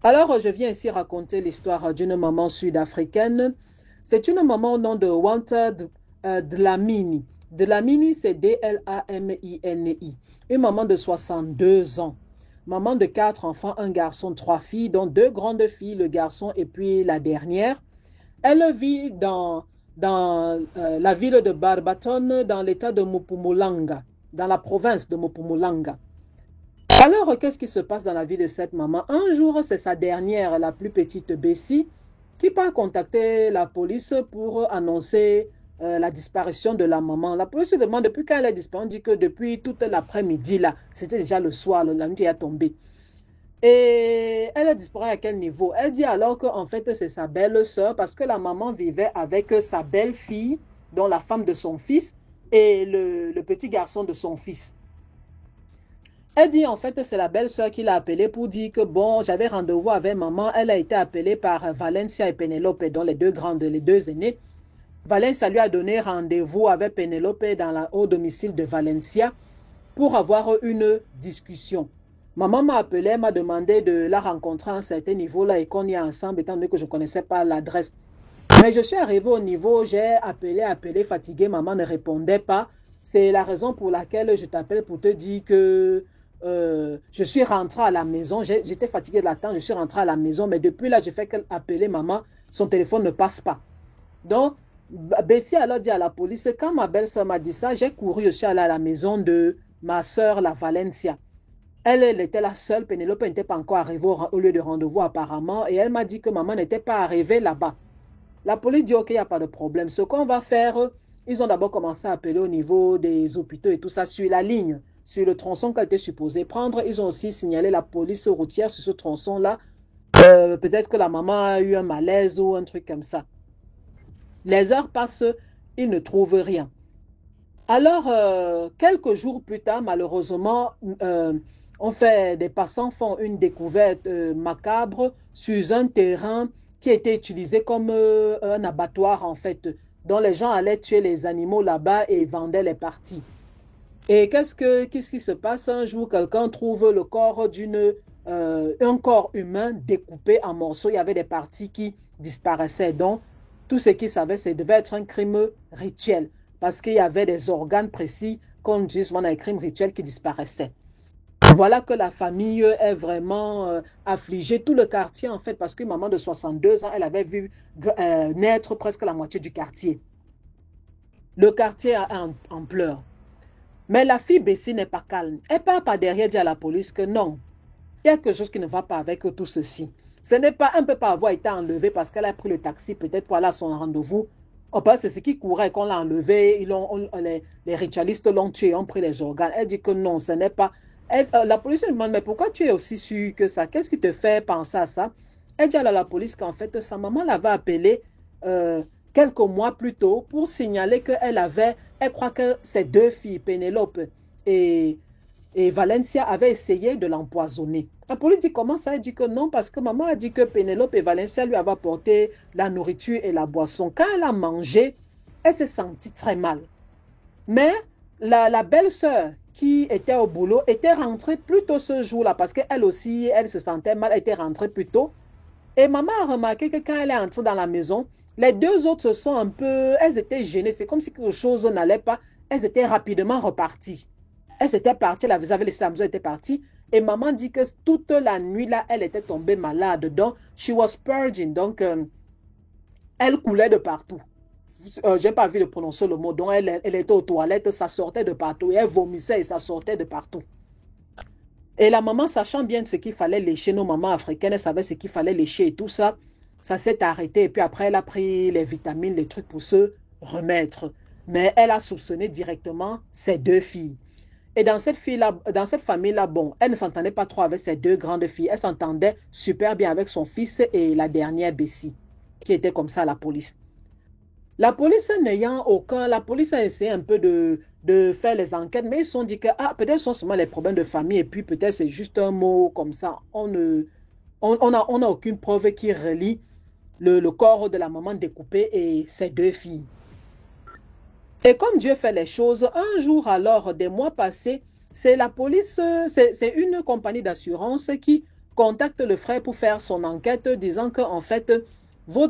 Speaker 3: Alors, je viens ici raconter l'histoire d'une maman sud-africaine. C'est une maman au nom de Wanta Dlamini. Dlamini, c'est D-L-A-M-I-N-I. Une maman de 62 ans. Maman de 4 enfants, un garçon, 3 filles, dont 2 grandes filles, le garçon et puis la dernière. Elle vit dans la ville de Barberton, dans l'état de Mpumalanga, dans la province de Mpumalanga. Alors, qu'est-ce qui se passe dans la vie de cette maman? Un jour, c'est sa dernière, la plus petite Bessie, qui part contacter la police pour annoncer la disparition de la maman. La police se demande depuis quand elle est disparue. On dit que depuis toute l'après-midi, là, c'était déjà le soir, la nuit est tombée. Et elle a disparu à quel niveau? Elle dit alors qu'en fait, c'est sa belle-sœur parce que la maman vivait avec sa belle-fille, dont la femme de son fils, et le petit garçon de son fils. Elle dit en fait, c'est la belle-sœur qui l'a appelée pour dire que bon, j'avais rendez-vous avec maman. Elle a été appelée par Valencia et Penelope, dont les deux aînés. Valencia lui a donné rendez-vous avec Penelope au domicile de Valencia pour avoir une discussion. Maman m'a appelé, m'a demandé de la rencontrer à un certain niveau-là et qu'on y est ensemble, étant donné que je ne connaissais pas l'adresse. Mais je suis arrivée au niveau, j'ai appelé, fatiguée, maman ne répondait pas. C'est la raison pour laquelle je t'appelle pour te dire que je suis rentrée à la maison, j'étais fatiguée de l'attendre, je suis rentrée à la maison, mais depuis là, j'ai fait qu'appeler maman, son téléphone ne passe pas. Donc, Bessie alors dit à la police, quand ma belle-sœur m'a dit ça, j'ai couru, je suis allée à la maison de ma sœur, la Valencia. Elle était la seule, Pénélope n'était pas encore arrivée au lieu de rendez-vous apparemment, et elle m'a dit que maman n'était pas arrivée là-bas. La police dit, OK, il n'y a pas de problème. Ce qu'on va faire, ils ont d'abord commencé à appeler au niveau des hôpitaux et tout ça sur la ligne, sur le tronçon qu'elle était supposée prendre. Ils ont aussi signalé la police routière sur ce tronçon-là. Peut-être que la maman a eu un malaise ou un truc comme ça. Les heures passent, ils ne trouvent rien. Alors, quelques jours plus tard, malheureusement, des passants font une découverte macabre sur un terrain qui était utilisé comme un abattoir, en fait, dont les gens allaient tuer les animaux là-bas et vendaient les parties. Et qu'est-ce qui se passe? Un jour, quelqu'un trouve le corps un corps humain découpé en morceaux. Il y avait des parties qui disparaissaient. Donc, tout ce qu'ils savaient, c'est devait être un crime rituel parce qu'il y avait des organes précis, qu'on dit souvent dans les crimes rituels, qui disparaissaient. Voilà que la famille est vraiment affligée, tout le quartier en fait, parce que maman de 62 ans, elle avait vu naître presque la moitié du quartier. Le quartier est en pleurs. Mais la fille Bessie n'est pas calme. Elle part par derrière dire à la police que non, il y a quelque chose qui ne va pas avec tout ceci. Ce n'est pas, elle ne peut pas avoir été enlevée parce qu'elle a pris le taxi peut-être pour aller à son rendez-vous. C'est ce qui courait qu'on l'a enlevé, les ritualistes l'ont tué, ont pris les organes. Elle dit que non, ce n'est pas. La police lui demande, mais pourquoi tu es aussi sûre que ça? Qu'est-ce qui te fait penser à ça? Elle dit à la police qu'en fait, sa maman l'avait appelée quelques mois plus tôt pour signaler elle croit que ses deux filles, Pénélope et Valencia, avaient essayé de l'empoisonner. La police dit comment ça? Elle dit que non, parce que maman a dit que Pénélope et Valencia lui avaient apporté la nourriture et la boisson. Quand elle a mangé, elle s'est sentie très mal. Mais la belle-sœur qui était au boulot était rentrée plus tôt ce jour-là parce qu'elle aussi, elle se sentait mal, elle était rentrée plus tôt. Et maman a remarqué que quand elle est entrée dans la maison, les deux autres se sont elles étaient gênées. C'est comme si quelque chose n'allait pas. Elles étaient rapidement reparties. Elles étaient parties, elles avaient laissé la maison, elles étaient parties. Et maman dit que toute la nuit là, elle était tombée malade. Donc, she was purging. Donc, elle coulait de partout. Je n'ai pas vu de prononcer le mot. Donc, elle était aux toilettes, ça sortait de partout. Et elle vomissait et ça sortait de partout. Et la maman, sachant bien ce qu'il fallait lécher, nos mamans africaines, elle savait ce qu'il fallait lécher et tout ça, ça s'est arrêté. Et puis après, elle a pris les vitamines, les trucs pour se remettre. Mais elle a soupçonné directement ses deux filles. Et dans cette famille-là, bon, elle ne s'entendait pas trop avec ses deux grandes filles. Elle s'entendait super bien avec son fils et la dernière Bessie, qui était comme ça à la police. La police la police a essayé un peu de faire les enquêtes, mais ils se sont dit que peut-être ce sont seulement les problèmes de famille et puis peut-être c'est juste un mot comme ça. On n'a aucune preuve qui relie le corps de la maman découpée et ses deux filles. Et comme Dieu fait les choses, un jour alors, des mois passés, c'est la police, c'est une compagnie d'assurance qui contacte le frère pour faire son enquête, disant qu'en fait, vos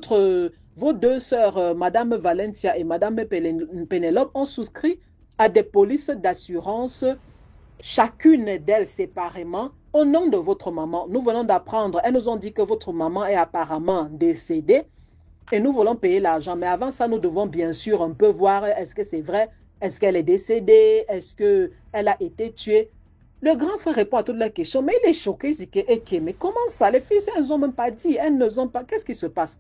Speaker 3: deux sœurs, Madame Valencia et Madame Pénélope, ont souscrit à des polices d'assurance, chacune d'elles séparément, au nom de votre maman. Nous venons d'apprendre, elles nous ont dit que votre maman est apparemment décédée. Et nous voulons payer l'argent. Mais avant ça, nous devons bien sûr un peu voir est-ce que c'est vrai, est-ce qu'elle est décédée, est-ce qu'elle a été tuée. Le grand frère répond à toutes les questions, mais il est choqué. Il dit que, mais comment ça? Les filles, elles n'ont même pas dit, elles ne ont pas. Qu'est-ce qui se passe?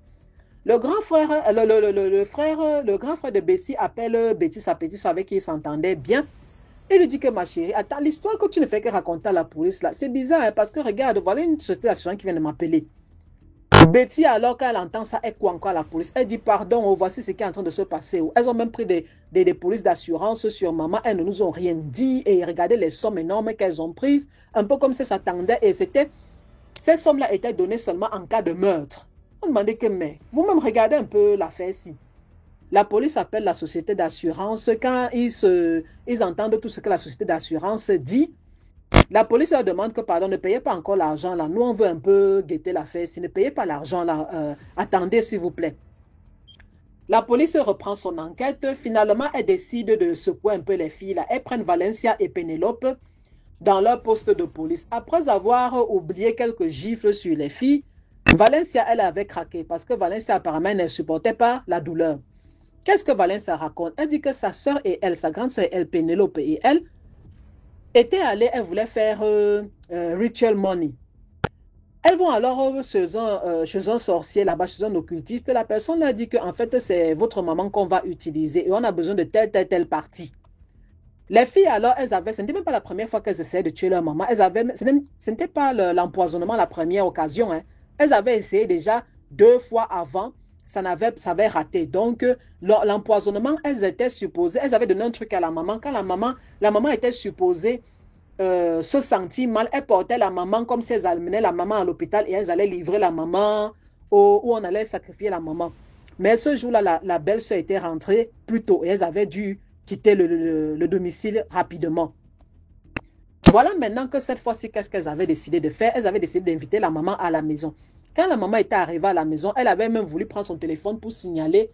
Speaker 3: Le grand frère, le grand frère de Bessie appelle Betty, sa petite avec qui il s'entendait bien. Il lui dit que ma chérie, attends, l'histoire que tu ne fais que raconter à la police là, c'est bizarre hein, parce que regarde, voilà une société d'assurance qui vient de m'appeler. Betty, alors qu'elle entend ça, elle court encore à la police. Elle dit pardon, voici ce qui est en train de se passer. Elles ont même pris des polices d'assurance sur maman. Elles ne nous ont rien dit. Et regardez les sommes énormes qu'elles ont prises. Un peu comme si ça s'attendait. Et ces sommes-là étaient données seulement en cas de meurtre. On demandait que, mais vous-même regardez un peu l'affaire ici. La police appelle la société d'assurance. Quand ils entendent tout ce que la société d'assurance dit, la police leur demande que, pardon, ne payez pas encore l'argent là. Nous, on veut un peu guetter l'affaire. Si ne payez pas l'argent là, attendez s'il vous plaît. La police reprend son enquête. Finalement, elle décide de secouer un peu les filles là. Elles prennent Valencia et Pénélope. dans leur poste de police. Après avoir oublié quelques gifles sur les filles, Valencia, elle avait craqué parce que Valencia, apparemment, ne supportait pas la douleur. Qu'est-ce que Valencia raconte? Elle dit que sa soeur et elle, sa grande soeur, elle, Pénélope et elle, étaient allées, elles voulaient faire ritual money. Elles vont alors chez un sorcier là-bas, chez un occultiste. La personne leur dit qu'en fait, c'est votre maman qu'on va utiliser et on a besoin de telle partie. Les filles, alors, elles avaient, ce n'était même pas la première fois qu'elles essayaient de tuer leur maman. Elles avaient, ce n'était pas l'empoisonnement la première occasion. Hein. Elles avaient essayé déjà 2 fois avant. Ça avait raté. Donc, l'empoisonnement, elles étaient supposées, elles avaient donné un truc à la maman. Quand la maman était supposée se sentir mal, elles portaient la maman comme si elles amenaient la maman à l'hôpital et elles allaient livrer la maman où on allait sacrifier la maman. Mais ce jour-là, la belle-sœur était rentrée plus tôt et elles avaient dû quitter le domicile rapidement. Voilà maintenant que cette fois-ci, qu'est-ce qu'elles avaient décidé de faire? Elles avaient décidé d'inviter la maman à la maison. Quand la maman était arrivée à la maison, elle avait même voulu prendre son téléphone pour signaler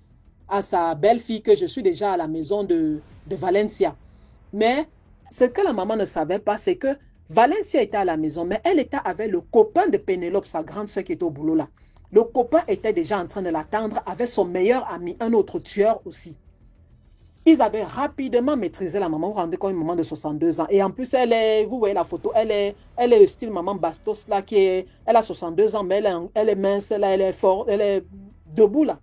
Speaker 3: à sa belle-fille que je suis déjà à la maison de Valencia. Mais ce que la maman ne savait pas, c'est que Valencia était à la maison, mais elle était avec le copain de Pénélope, sa grande soeur qui était au boulot là. Le copain était déjà en train de l'attendre avec son meilleur ami, un autre tueur aussi. Ils avaient rapidement maîtrisé la maman. Vous vous rendez compte, une maman de 62 ans. Et en plus, vous voyez la photo, elle est le style maman Bastos, là, elle a 62 ans, mais elle est mince, là, elle est forte, elle est debout, là.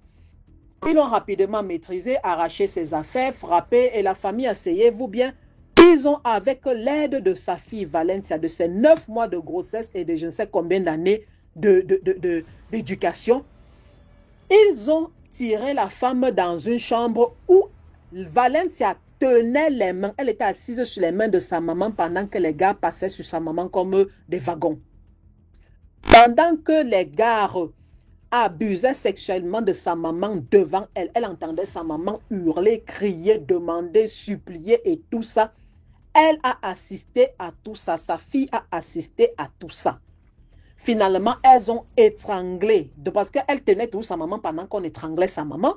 Speaker 3: Ils l'ont rapidement maîtrisé, arraché ses affaires, frappé, et la famille, asseyez-vous bien. Ils ont, avec l'aide de sa fille Valencia, de ses 9 mois de grossesse et de je ne sais combien d'années d'éducation, ils ont tiré la femme dans une chambre où Valencia tenait les mains. Elle était assise sur les mains de sa maman pendant que les gars passaient sur sa maman comme des wagons. Pendant que les gars abusaient sexuellement de sa maman devant elle, elle entendait sa maman hurler, crier, demander, supplier et tout ça. Elle a assisté à tout ça. Sa fille a assisté à tout ça. Finalement, elles ont étranglé, parce qu'elle tenait toujours sa maman pendant qu'on étranglait sa maman.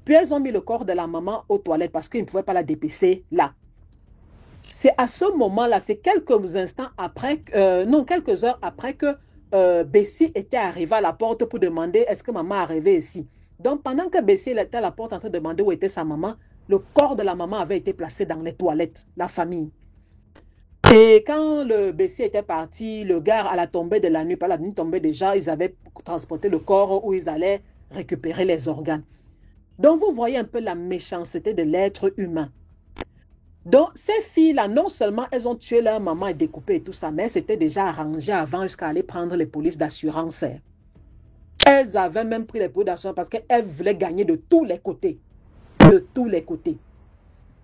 Speaker 3: Puis elles ont mis le corps de la maman aux toilettes parce qu'ils ne pouvaient pas la dépêcher là. C'est à ce moment-là, c'est quelques instants après, quelques heures après que Bessie était arrivée à la porte pour demander est-ce que maman est arrivée ici. Donc pendant que Bessie était à la porte en train de demander où était sa maman, le corps de la maman avait été placé dans les toilettes, la famille. Et quand le Bessie était parti, le gars à la tombée de la nuit, pas la nuit tombée déjà, ils avaient transporté le corps où ils allaient récupérer les organes. Donc, vous voyez un peu la méchanceté de l'être humain. Donc, ces filles-là, non seulement elles ont tué leur maman et découpé et tout ça, mais c'était déjà arrangé avant jusqu'à aller prendre les polices d'assurance. Elles avaient même pris les polices d'assurance parce qu'elles voulaient gagner de tous les côtés. De tous les côtés.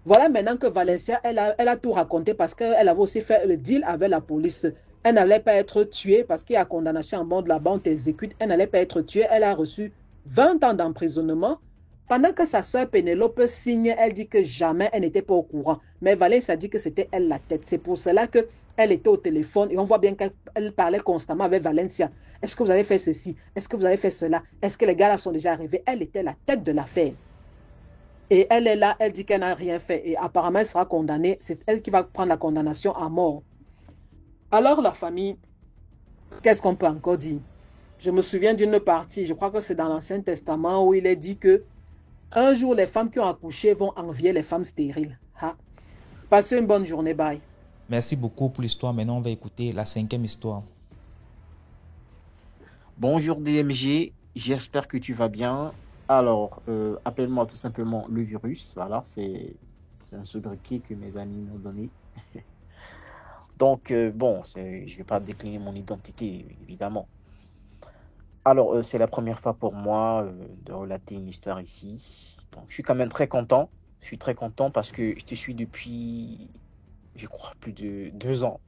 Speaker 3: Voilà maintenant que Valencia, elle a tout raconté parce qu'elle avait aussi fait le deal avec la police. Elle n'allait pas être tuée parce qu'il y a condamnation en bande, la bande exécute. Elle n'allait pas être tuée. Elle a reçu 20 ans d'emprisonnement. Pendant que sa soeur Pénélope signe, elle dit que jamais elle n'était pas au courant. Mais Valencia dit que c'était elle la tête. C'est pour cela qu'elle était au téléphone et on voit bien qu'elle parlait constamment avec Valencia. Est-ce que vous avez fait ceci? Est-ce que vous avez fait cela? Est-ce que les gars là sont déjà arrivés? Elle était la tête de l'affaire. Et elle est là, elle dit qu'elle n'a rien fait. Et apparemment, elle sera condamnée. C'est elle qui va prendre la condamnation à mort. Alors la famille, qu'est-ce qu'on peut encore dire? Je me souviens d'une partie, je crois que c'est dans l'Ancien Testament où il est dit que un jour, les femmes qui ont accouché vont envier les femmes stériles. Ha. Passez une bonne journée. Bye.
Speaker 1: Merci beaucoup pour l'histoire. Maintenant, on va écouter la 5e histoire.
Speaker 5: Bonjour DMG, j'espère que tu vas bien. Alors, appelle-moi tout simplement le virus. Voilà, c'est un sobriquet que mes amis m'ont donné. Donc, bon, je ne vais pas décliner mon identité, évidemment. Alors, c'est la première fois pour moi de relater une histoire ici. Donc, je suis quand même très content. Je suis très content parce que je te suis depuis, je crois, plus de 2 ans.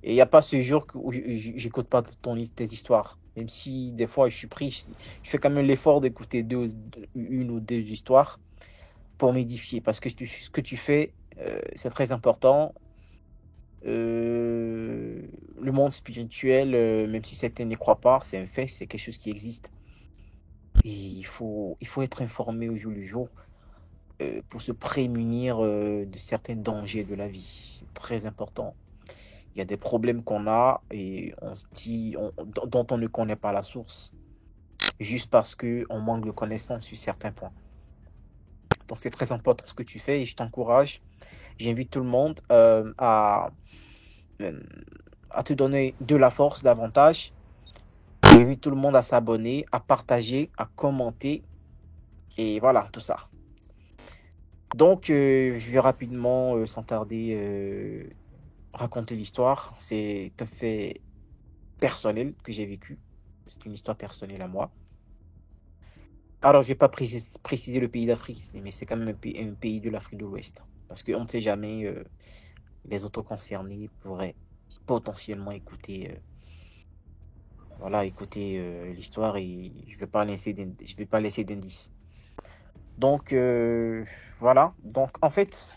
Speaker 5: Et il n'y a pas ce jour où j'écoute pas tes histoires. Même si des fois je suis pris, je fais quand même l'effort d'écouter une ou deux histoires pour m'édifier. Parce que ce que tu fais, c'est très important. Le monde spirituel, même si certains n'y croient pas, c'est un fait, c'est quelque chose qui existe. Et il faut être informé au jour le jour pour se prémunir de certains dangers de la vie. C'est très important. Il y a des problèmes qu'on a et on se dit, dont on ne connaît pas la source, juste parce qu'on manque de connaissances sur certains points. Donc c'est très important ce que tu fais et je t'encourage. J'invite tout le monde euh, à te donner de la force davantage. J'invite tout le monde à s'abonner, à partager, à commenter et voilà, tout ça. Donc je vais rapidement, sans tarder, raconter l'histoire. C'est un fait personnel que j'ai vécu. C'est une histoire personnelle à moi. Alors, je ne vais pas préciser le pays d'Afrique, mais c'est quand même un pays de l'Afrique de l'Ouest. Parce qu'on ne sait jamais, les autres concernés pourraient potentiellement écouter l'histoire et je ne vais pas laisser d'indices. Donc, voilà. Donc, en fait,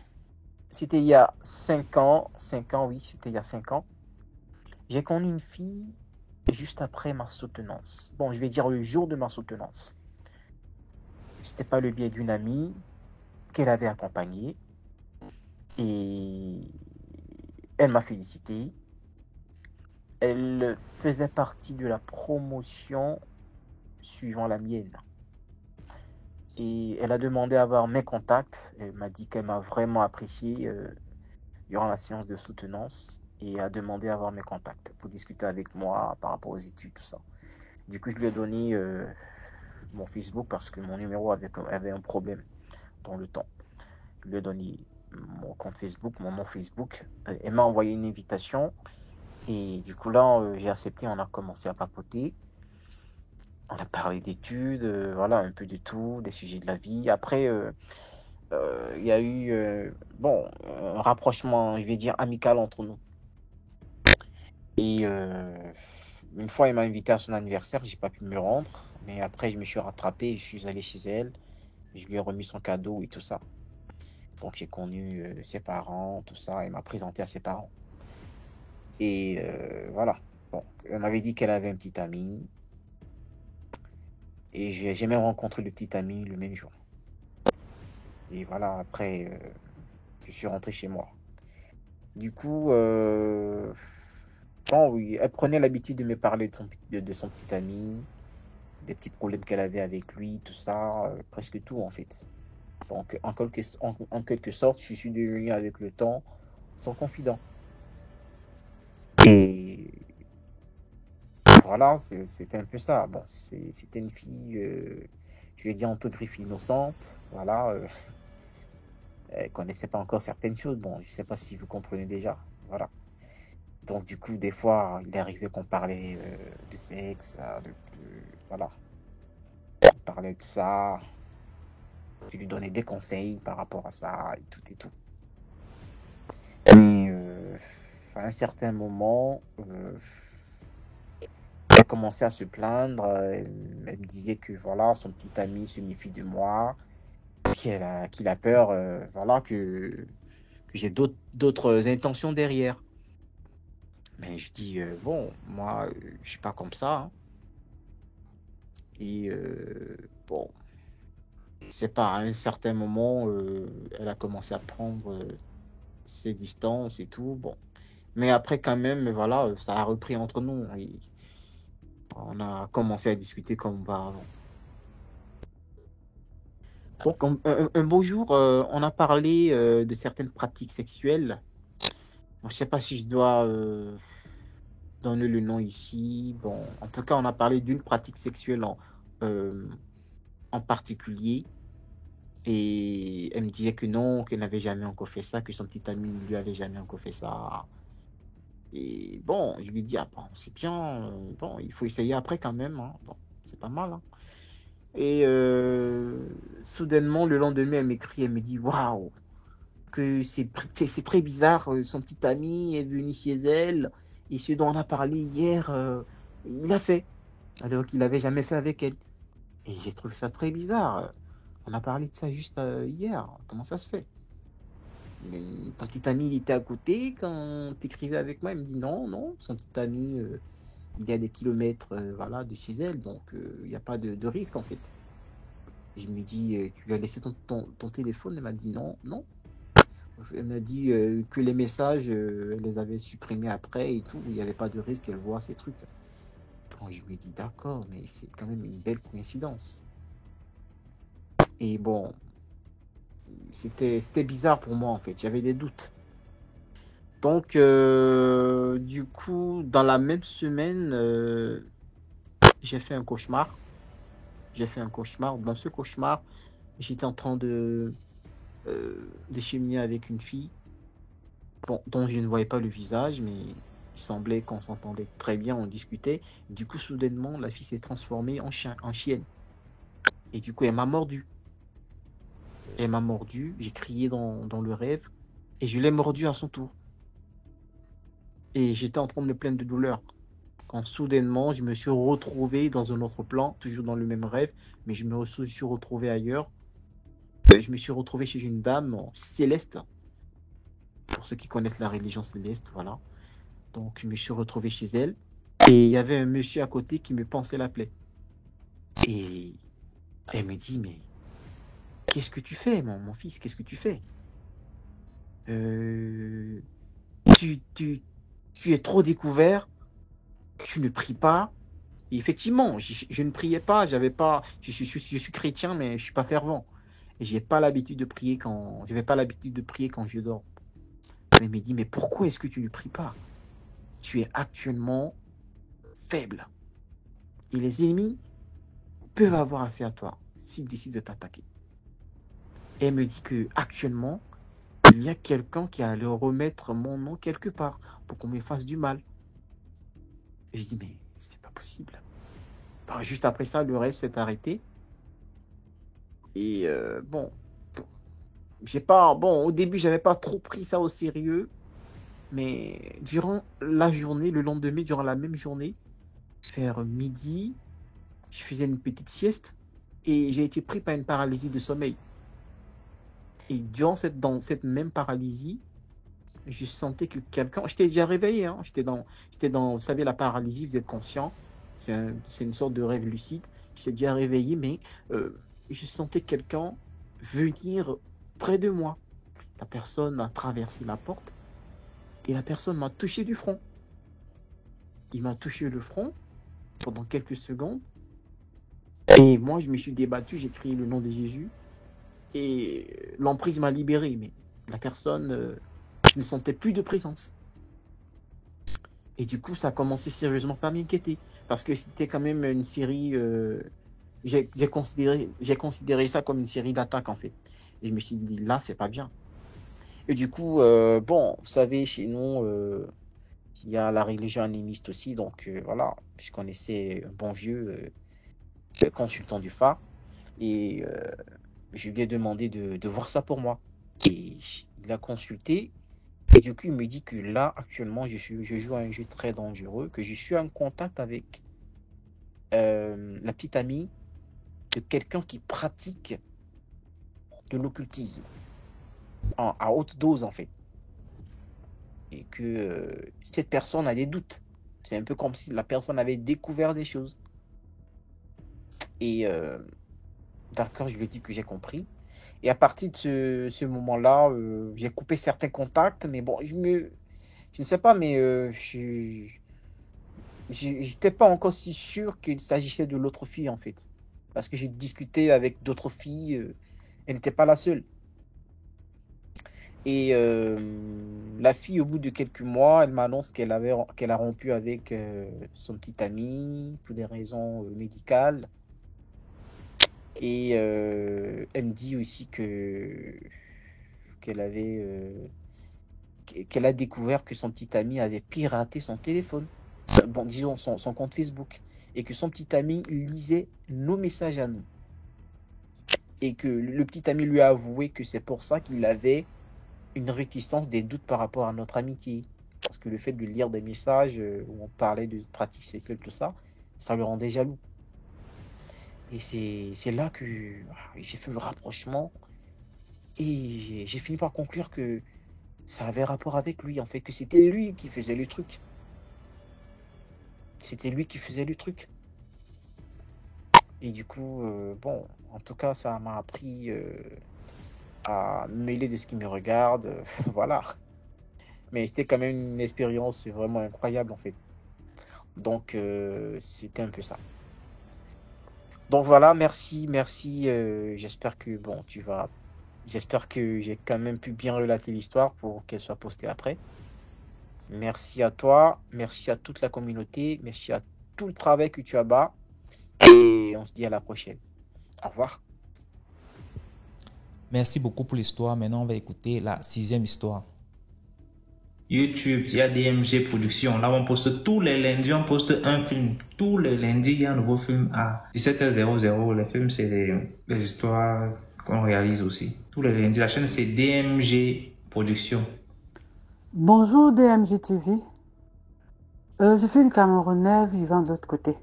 Speaker 5: c'était il y a 5 ans. 5 ans, oui, c'était il y a 5 ans. J'ai connu une fille juste après ma soutenance. Bon, je vais dire le jour de ma soutenance. C'était pas le biais d'une amie qu'elle avait accompagnée et elle m'a félicité. Elle faisait partie de la promotion suivant la mienne. Et elle a demandé à avoir mes contacts. Elle m'a dit qu'elle m'a vraiment apprécié durant la séance de soutenance et a demandé à avoir mes contacts pour discuter avec moi par rapport aux études, tout ça. Du coup, je lui ai donné mon Facebook parce que mon numéro avait un problème dans le temps. Je lui ai donné mon compte Facebook, mon nom Facebook. Elle m'a envoyé une invitation et du coup là, j'ai accepté, on a commencé à papoter. On a parlé d'études, voilà, un peu de tout, des sujets de la vie. Après, il y a eu un rapprochement, je vais dire, amical entre nous. Et une fois, elle m'a invité à son anniversaire, j'ai pas pu me rendre. Mais après, je me suis rattrapé, je suis allé chez elle, je lui ai remis son cadeau et tout ça. Donc j'ai connu ses parents, tout ça, elle m'a présenté à ses parents. Et voilà. Bon, elle m'avait dit qu'elle avait un petit ami. Et j'ai même rencontré le petit ami le même jour. Et voilà, après, je suis rentré chez moi. Du coup, bon, oui, elle prenait l'habitude de me parler de son petit ami, des petits problèmes qu'elle avait avec lui, tout ça, presque tout en fait. Donc, en quelque sorte, je suis devenu avec le temps son confident. Et voilà, c'était un peu ça. Bon, c'était une fille, je vais dire, en toute griffe innocente. Voilà, elle connaissait pas encore certaines choses. Bon, je sais pas si vous comprenez déjà. Voilà. Donc, du coup, des fois, il arrivait qu'on parlait de sexe, voilà. On parlait de ça. Je lui donnais des conseils par rapport à ça et tout et tout. Mais à un certain moment, elle commençait à se plaindre. Elle me disait que voilà, son petit ami se méfie de moi, qu'il a peur, voilà, que j'ai d'autres intentions derrière. Mais je dis, bon, moi, je suis pas comme ça, hein. Et bon, c'est pas, à un certain moment, elle a commencé à prendre ses distances et tout. Bon. Mais après, quand même, voilà, ça a repris entre nous. Et on a commencé à discuter comme auparavant. Donc, un beau jour, on a parlé de certaines pratiques sexuelles. Je ne sais pas si je dois donner le nom ici. Bon, en tout cas, on a parlé d'une pratique sexuelle en particulier. Et elle me disait que non, qu'elle n'avait jamais encore fait ça, que son petit ami ne lui avait jamais encore fait ça. Et bon, je lui dis, ah bon, c'est bien, bon, il faut essayer après quand même, hein. Bon, c'est pas mal, hein. Et soudainement, le lendemain, elle m'écrit, elle me dit, waouh, que c'est très bizarre, son petit ami est venu chez elle, et ce dont on a parlé hier, il a fait, alors qu'il n'avait jamais fait avec elle. Et j'ai trouvé ça très bizarre. On a parlé de ça juste hier. Comment ça se fait? Mais ton petit ami, il était à côté quand tu écrivais avec moi. Il me dit non, non, son petit ami, il est à des kilomètres voilà, de chez elle, donc il n'y a pas de risque en fait. Et je me dis, tu lui as laissé ton téléphone? Elle m'a dit non, non. Elle m'a dit que les messages, elle les avait supprimés après et tout. Il n'y avait pas de risque qu'elle voit ces trucs. Bon, je me dis d'accord, mais c'est quand même une belle coïncidence. Et bon, c'était bizarre pour moi en fait. J'avais des doutes. Donc, du coup, dans la même semaine, j'ai fait un cauchemar. Dans ce cauchemar, j'étais en train de cheminer avec une fille, bon, dont je ne voyais pas le visage, mais il semblait qu'on s'entendait très bien, on discutait. Du coup, soudainement, la fille s'est transformée en chien, en chienne. Et du coup, elle m'a mordu. J'ai crié dans le rêve, et je l'ai mordu à son tour. Et j'étais en train de me plaindre de douleur. Quand soudainement, je me suis retrouvé dans un autre plan, toujours dans le même rêve, mais je me suis retrouvé ailleurs. Je me suis retrouvé chez une dame céleste, pour ceux qui connaissent la religion céleste, voilà. Donc, je me suis retrouvé chez elle, et il y avait un monsieur à côté qui me pansait la plaie. Et elle me dit, mais qu'est-ce que tu fais, mon fils, qu'est-ce que tu fais? Euh, tu, tu, tu es trop découvert, tu ne pries pas. Et effectivement, je ne priais pas, j'avais pas, je suis chrétien, mais je suis pas fervent. Et j'ai pas l'habitude de prier j'avais pas l'habitude de prier quand je dors. Elle me dit, mais pourquoi est-ce que tu ne pries pas? Tu es actuellement faible. Et les ennemis peuvent avoir assez à toi s'ils décident de t'attaquer. Et elle me dit que actuellement, il y a quelqu'un qui allait remettre mon nom quelque part pour qu'on me fasse du mal. Et je dis, mais c'est pas possible. Enfin, juste après ça, le rêve s'est arrêté. Et bon, au début, j'avais pas trop pris ça au sérieux. Mais durant la journée, le lendemain, durant la même journée, vers midi, je faisais une petite sieste et j'ai été pris par une paralysie de sommeil. Et dans cette même paralysie, je sentais que quelqu'un. J'étais déjà réveillé, hein, vous savez, la paralysie, vous êtes conscient. C'est une sorte de rêve lucide. J'étais déjà réveillé, mais je sentais quelqu'un venir près de moi. La personne a traversé la porte et la personne m'a touché du front. Il m'a touché le front pendant quelques secondes. Et moi, je me suis débattu, j'ai crié le nom de Jésus. Et l'emprise m'a libéré. Mais la personne, je ne sentais plus de présence. Et du coup, ça a commencé sérieusement par m'inquiéter. Parce que c'était quand même une série. J'ai considéré ça comme une série d'attaques, en fait. Et je me suis dit, là, c'est pas bien. Et du coup, bon, vous savez, chez nous, il y a la religion animiste aussi. Donc, voilà, puisqu'on essaie un bon vieux consultant du phare. Et je lui ai demandé de voir ça pour moi. Et il a consulté. Et du coup, il me dit que là, actuellement, je joue à un jeu très dangereux, que je suis en contact avec la petite amie de quelqu'un qui pratique de l'occultisme à haute dose, en fait. Et que cette personne a des doutes. C'est un peu comme si la personne avait découvert des choses. Et d'accord, je lui ai dit que j'ai compris. Et à partir de ce moment-là, j'ai coupé certains contacts, mais bon, je ne sais pas, mais je n'étais pas encore si sûr qu'il s'agissait de l'autre fille, en fait. Parce que j'ai discuté avec d'autres filles, elle n'était pas la seule. Et la fille, au bout de quelques mois, elle m'annonce qu'elle a rompu avec son petit ami pour des raisons médicales. Et elle me dit aussi qu'elle a découvert que son petit ami avait piraté son téléphone, bon, disons son compte Facebook, et que son petit ami lisait nos messages à nous. Et que le petit ami lui a avoué que c'est pour ça qu'il avait une réticence, des doutes par rapport à notre amitié. Parce que le fait de lire des messages où on parlait de pratiques sexuelles, tout ça, ça le rendait jaloux. Et c'est là que j'ai fait le rapprochement et j'ai fini par conclure que ça avait rapport avec lui, en fait, que c'était lui qui faisait le truc. C'était lui qui faisait le truc. Et du coup, bon, en tout cas, ça m'a appris à me mêler de ce qui me regarde. Voilà. Mais c'était quand même une expérience vraiment incroyable en fait. Donc c'était un peu ça. Donc voilà, merci, merci. J'espère que bon, j'espère que j'ai quand même pu bien relater l'histoire pour qu'elle soit postée après. Merci à toi, merci à toute la communauté, merci à tout le travail que tu as bas. Et on se dit à la prochaine. Au revoir.
Speaker 1: Merci beaucoup pour l'histoire. Maintenant, on va écouter la 6e histoire. YouTube, il y a DMG Productions. Là, on poste tous les lundis, on poste un film. Tous les lundis, il y a un nouveau film à 17h00. Les films, c'est les histoires qu'on réalise aussi. Tous les lundis, la chaîne, c'est DMG Productions.
Speaker 6: Bonjour DMG TV. Je suis une Camerounaise vivant de l'autre côté.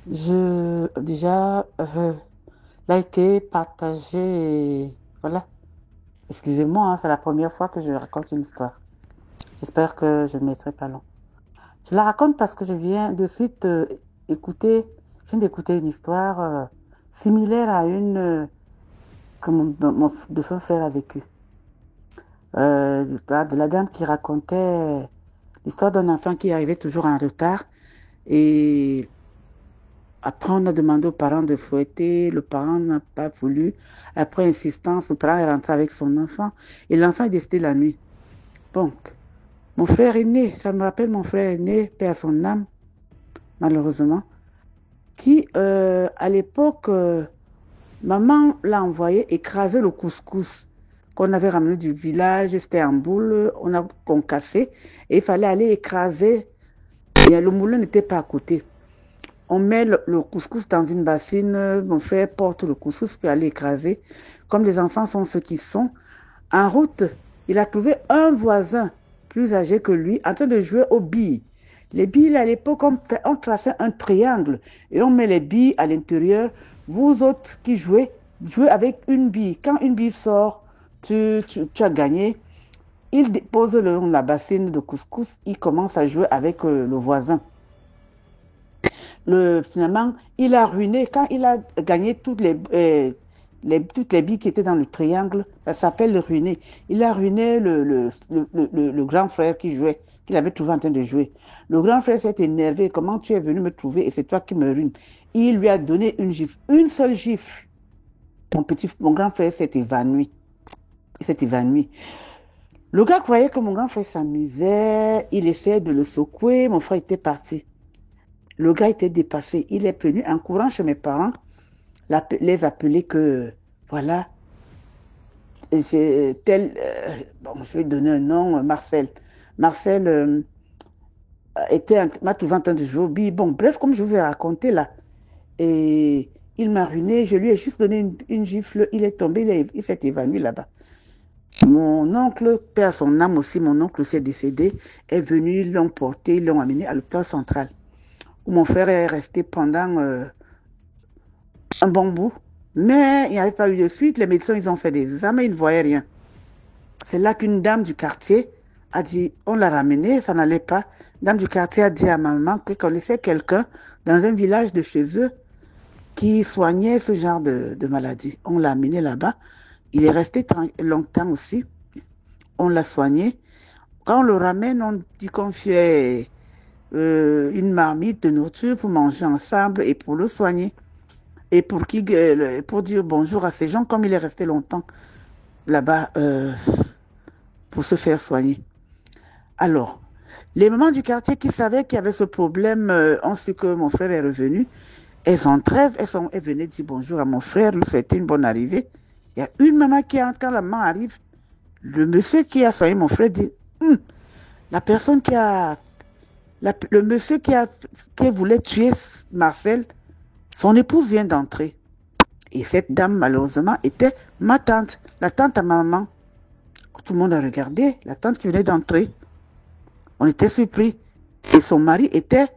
Speaker 6: Déjà liké, partagé, voilà. Excusez-moi, hein, c'est la première fois que je raconte une histoire. J'espère que je ne mettrai pas long. Je la raconte parce que je viens de suite d'écouter une histoire similaire à une que mon défunt frère a vécue. L'histoire de la dame qui racontait l'histoire d'un enfant qui arrivait toujours en retard et après on a demandé aux parents de fouetter, le parent n'a pas voulu. Après insistance, le parent est rentré avec son enfant et l'enfant est décédé la nuit. Donc, mon frère aîné, ça me rappelle mon frère aîné, paix à son âme, malheureusement, qui à l'époque, maman l'a envoyé écraser le couscous qu'on avait ramené du village, c'était en boule, on a concassé et il fallait aller écraser. Et le moulin n'était pas à côté. On met le couscous dans une bassine, mon frère porte le couscous puis aller écraser. Comme les enfants sont ceux qui sont, en route, il a trouvé un voisin plus âgé que lui en train de jouer aux billes. Les billes, à l'époque, on traçait un triangle et on met les billes à l'intérieur. Vous autres qui jouez avec une bille. Quand une bille sort, tu as gagné. Il dépose la bassine de couscous, il commence à jouer avec le voisin. Finalement, il a ruiné, quand il a gagné toutes les billes qui étaient dans le triangle, ça s'appelle le ruiner. Il a ruiné le grand frère qui jouait, qu'il avait trouvé en train de jouer. Le grand frère s'est énervé, comment tu es venu me trouver et c'est toi qui me ruines. Il lui a donné une gifle, une seule gifle. Mon grand frère s'est évanoui. Il s'est évanoui. Le gars croyait que mon grand frère s'amusait, il essayait de le secouer, mon frère était parti. Le gars était dépassé, il est venu en courant chez mes parents, les appeler que, voilà, je vais donner un nom, Marcel. Marcel m'a trouvé en train de jouer au billes. Bon, bref, comme je vous ai raconté là, et il m'a ruiné, je lui ai juste donné une gifle, il est tombé, il s'est évanoui là-bas. Mon oncle, paix à son âme aussi, mon oncle s'est décédé, est venu, ils l'ont porté, ils l'ont amené à l'hôpital central, où mon frère est resté pendant un bon bout. Mais il n'y avait pas eu de suite, les médecins, ils ont fait des examens, ils ne voyaient rien. C'est là qu'une dame du quartier a dit, on l'a ramené, ça n'allait pas. Une dame du quartier a dit à maman qu'elle connaissait quelqu'un dans un village de chez eux qui soignait ce genre de maladie. On l'a amené là-bas. Il est resté longtemps aussi. On l'a soigné. Quand on le ramène, on dit qu'on fait une marmite de nourriture pour manger ensemble et pour le soigner. Et pour dire bonjour à ces gens, comme il est resté longtemps là-bas pour se faire soigner. Alors, les mamans du quartier qui savaient qu'il y avait ce problème ont su que mon frère est revenu. Elles sont trêve, elles venaient dire bonjour à mon frère, lui souhaiter une bonne arrivée. Il y a une maman qui entre, quand la maman arrive, le monsieur qui a soigné mon frère dit, la personne le monsieur qui voulait tuer Marcel, son épouse vient d'entrer. Et cette dame, malheureusement, était ma tante, la tante à ma maman. Tout le monde a regardé, la tante qui venait d'entrer. On était surpris. Et son mari était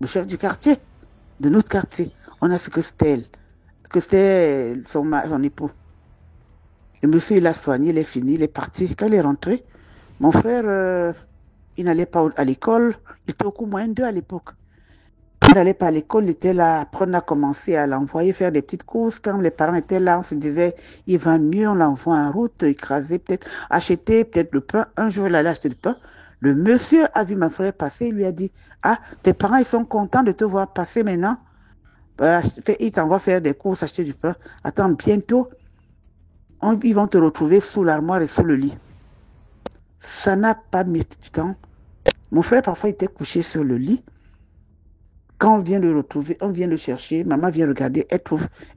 Speaker 6: le chef du quartier, de notre quartier. On a su que c'était elle, que c'était son époux. Le monsieur, il a soigné, il est fini, il est parti. Quand il est rentré, mon frère, il n'allait pas à l'école, il était au cours moyen 2 à l'époque. Il n'allait pas à l'école, il était là. Après, on a commencé à l'envoyer faire des petites courses. Quand les parents étaient là, on se disait, il va mieux, on l'envoie en route, écraser, peut-être acheter peut-être le pain. Un jour, il allait acheter le pain. Le monsieur a vu ma frère passer, il lui a dit, ah, tes parents, ils sont contents de te voir passer maintenant. Ils t'envoient faire des courses, acheter du pain. Attends, bientôt, ils vont te retrouver sous l'armoire et sous le lit. Ça n'a pas mis du temps. Mon frère, parfois, était couché sur le lit. Quand on vient le retrouver, on vient le chercher, maman vient regarder, elle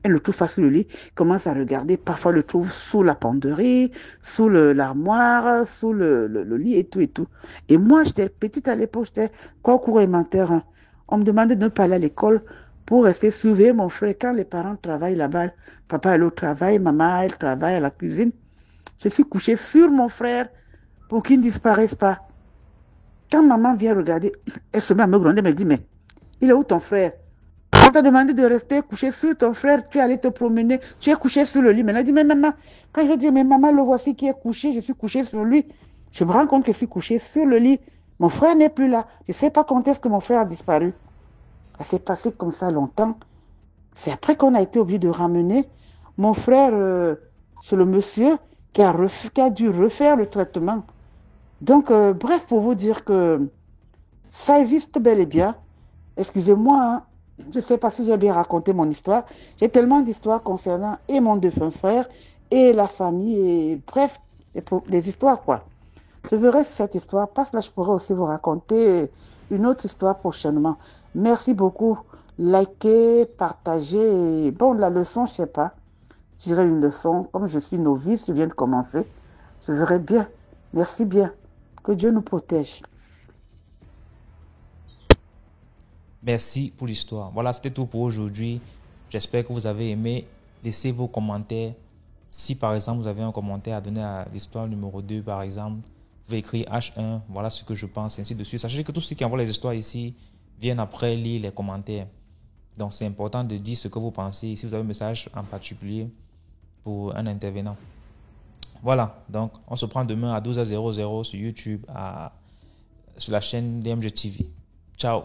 Speaker 6: ne le trouve pas sous le lit, commence à regarder, parfois le trouve sous la penderie, sous l'armoire, sous le lit et tout et tout. Et moi, j'étais petite à l'époque, j'étais quoi au cours élémentaire, hein. On me demandait de ne pas aller à l'école pour rester surveiller mon frère. Quand les parents travaillent là-bas, papa est au travail, maman elle travaille à la cuisine. Je suis couchée sur mon frère pour qu'il ne disparaisse pas. Quand maman vient regarder, elle se met à me gronder, elle me dit, mais il est où ton frère? On t'a demandé de rester couché sur ton frère, tu es allé te promener, tu es couché sur le lit. Maintenant, elle dit, mais maman, quand je dis, mais maman, le voici qui est couché, je suis couché sur lui. Je me rends compte que je suis couché sur le lit. Mon frère n'est plus là. Je ne sais pas quand est-ce que mon frère a disparu. Ça s'est passé comme ça longtemps. C'est après qu'on a été obligé de ramener mon frère chez le monsieur qui a dû refaire le traitement. Donc, bref, pour vous dire que ça existe bel et bien. Excusez-moi, hein, je ne sais pas si j'ai bien raconté mon histoire. J'ai tellement d'histoires concernant et mon défunt frère et la famille et bref, des histoires quoi. Je verrai si cette histoire passe. Là, je pourrais aussi vous raconter une autre histoire prochainement. Merci beaucoup. Likez, partagez. Bon, la leçon, je ne sais pas. Je dirais une leçon. Comme je suis novice, je viens de commencer. Je verrai bien. Merci bien. Que Dieu nous protège.
Speaker 1: Merci pour l'histoire. Voilà, c'était tout pour aujourd'hui. J'espère que vous avez aimé. Laissez vos commentaires. Si par exemple vous avez un commentaire à donner à l'histoire numéro 2 par exemple, vous pouvez écrire H1, voilà ce que je pense, ainsi de suite. Sachez que tous ceux qui envoient les histoires ici viennent après lire les commentaires. Donc c'est important de dire ce que vous pensez. Si vous avez un message en particulier pour un intervenant. Voilà, donc on se prend demain à 12h00 sur YouTube, sur la chaîne DMG TV. Ciao.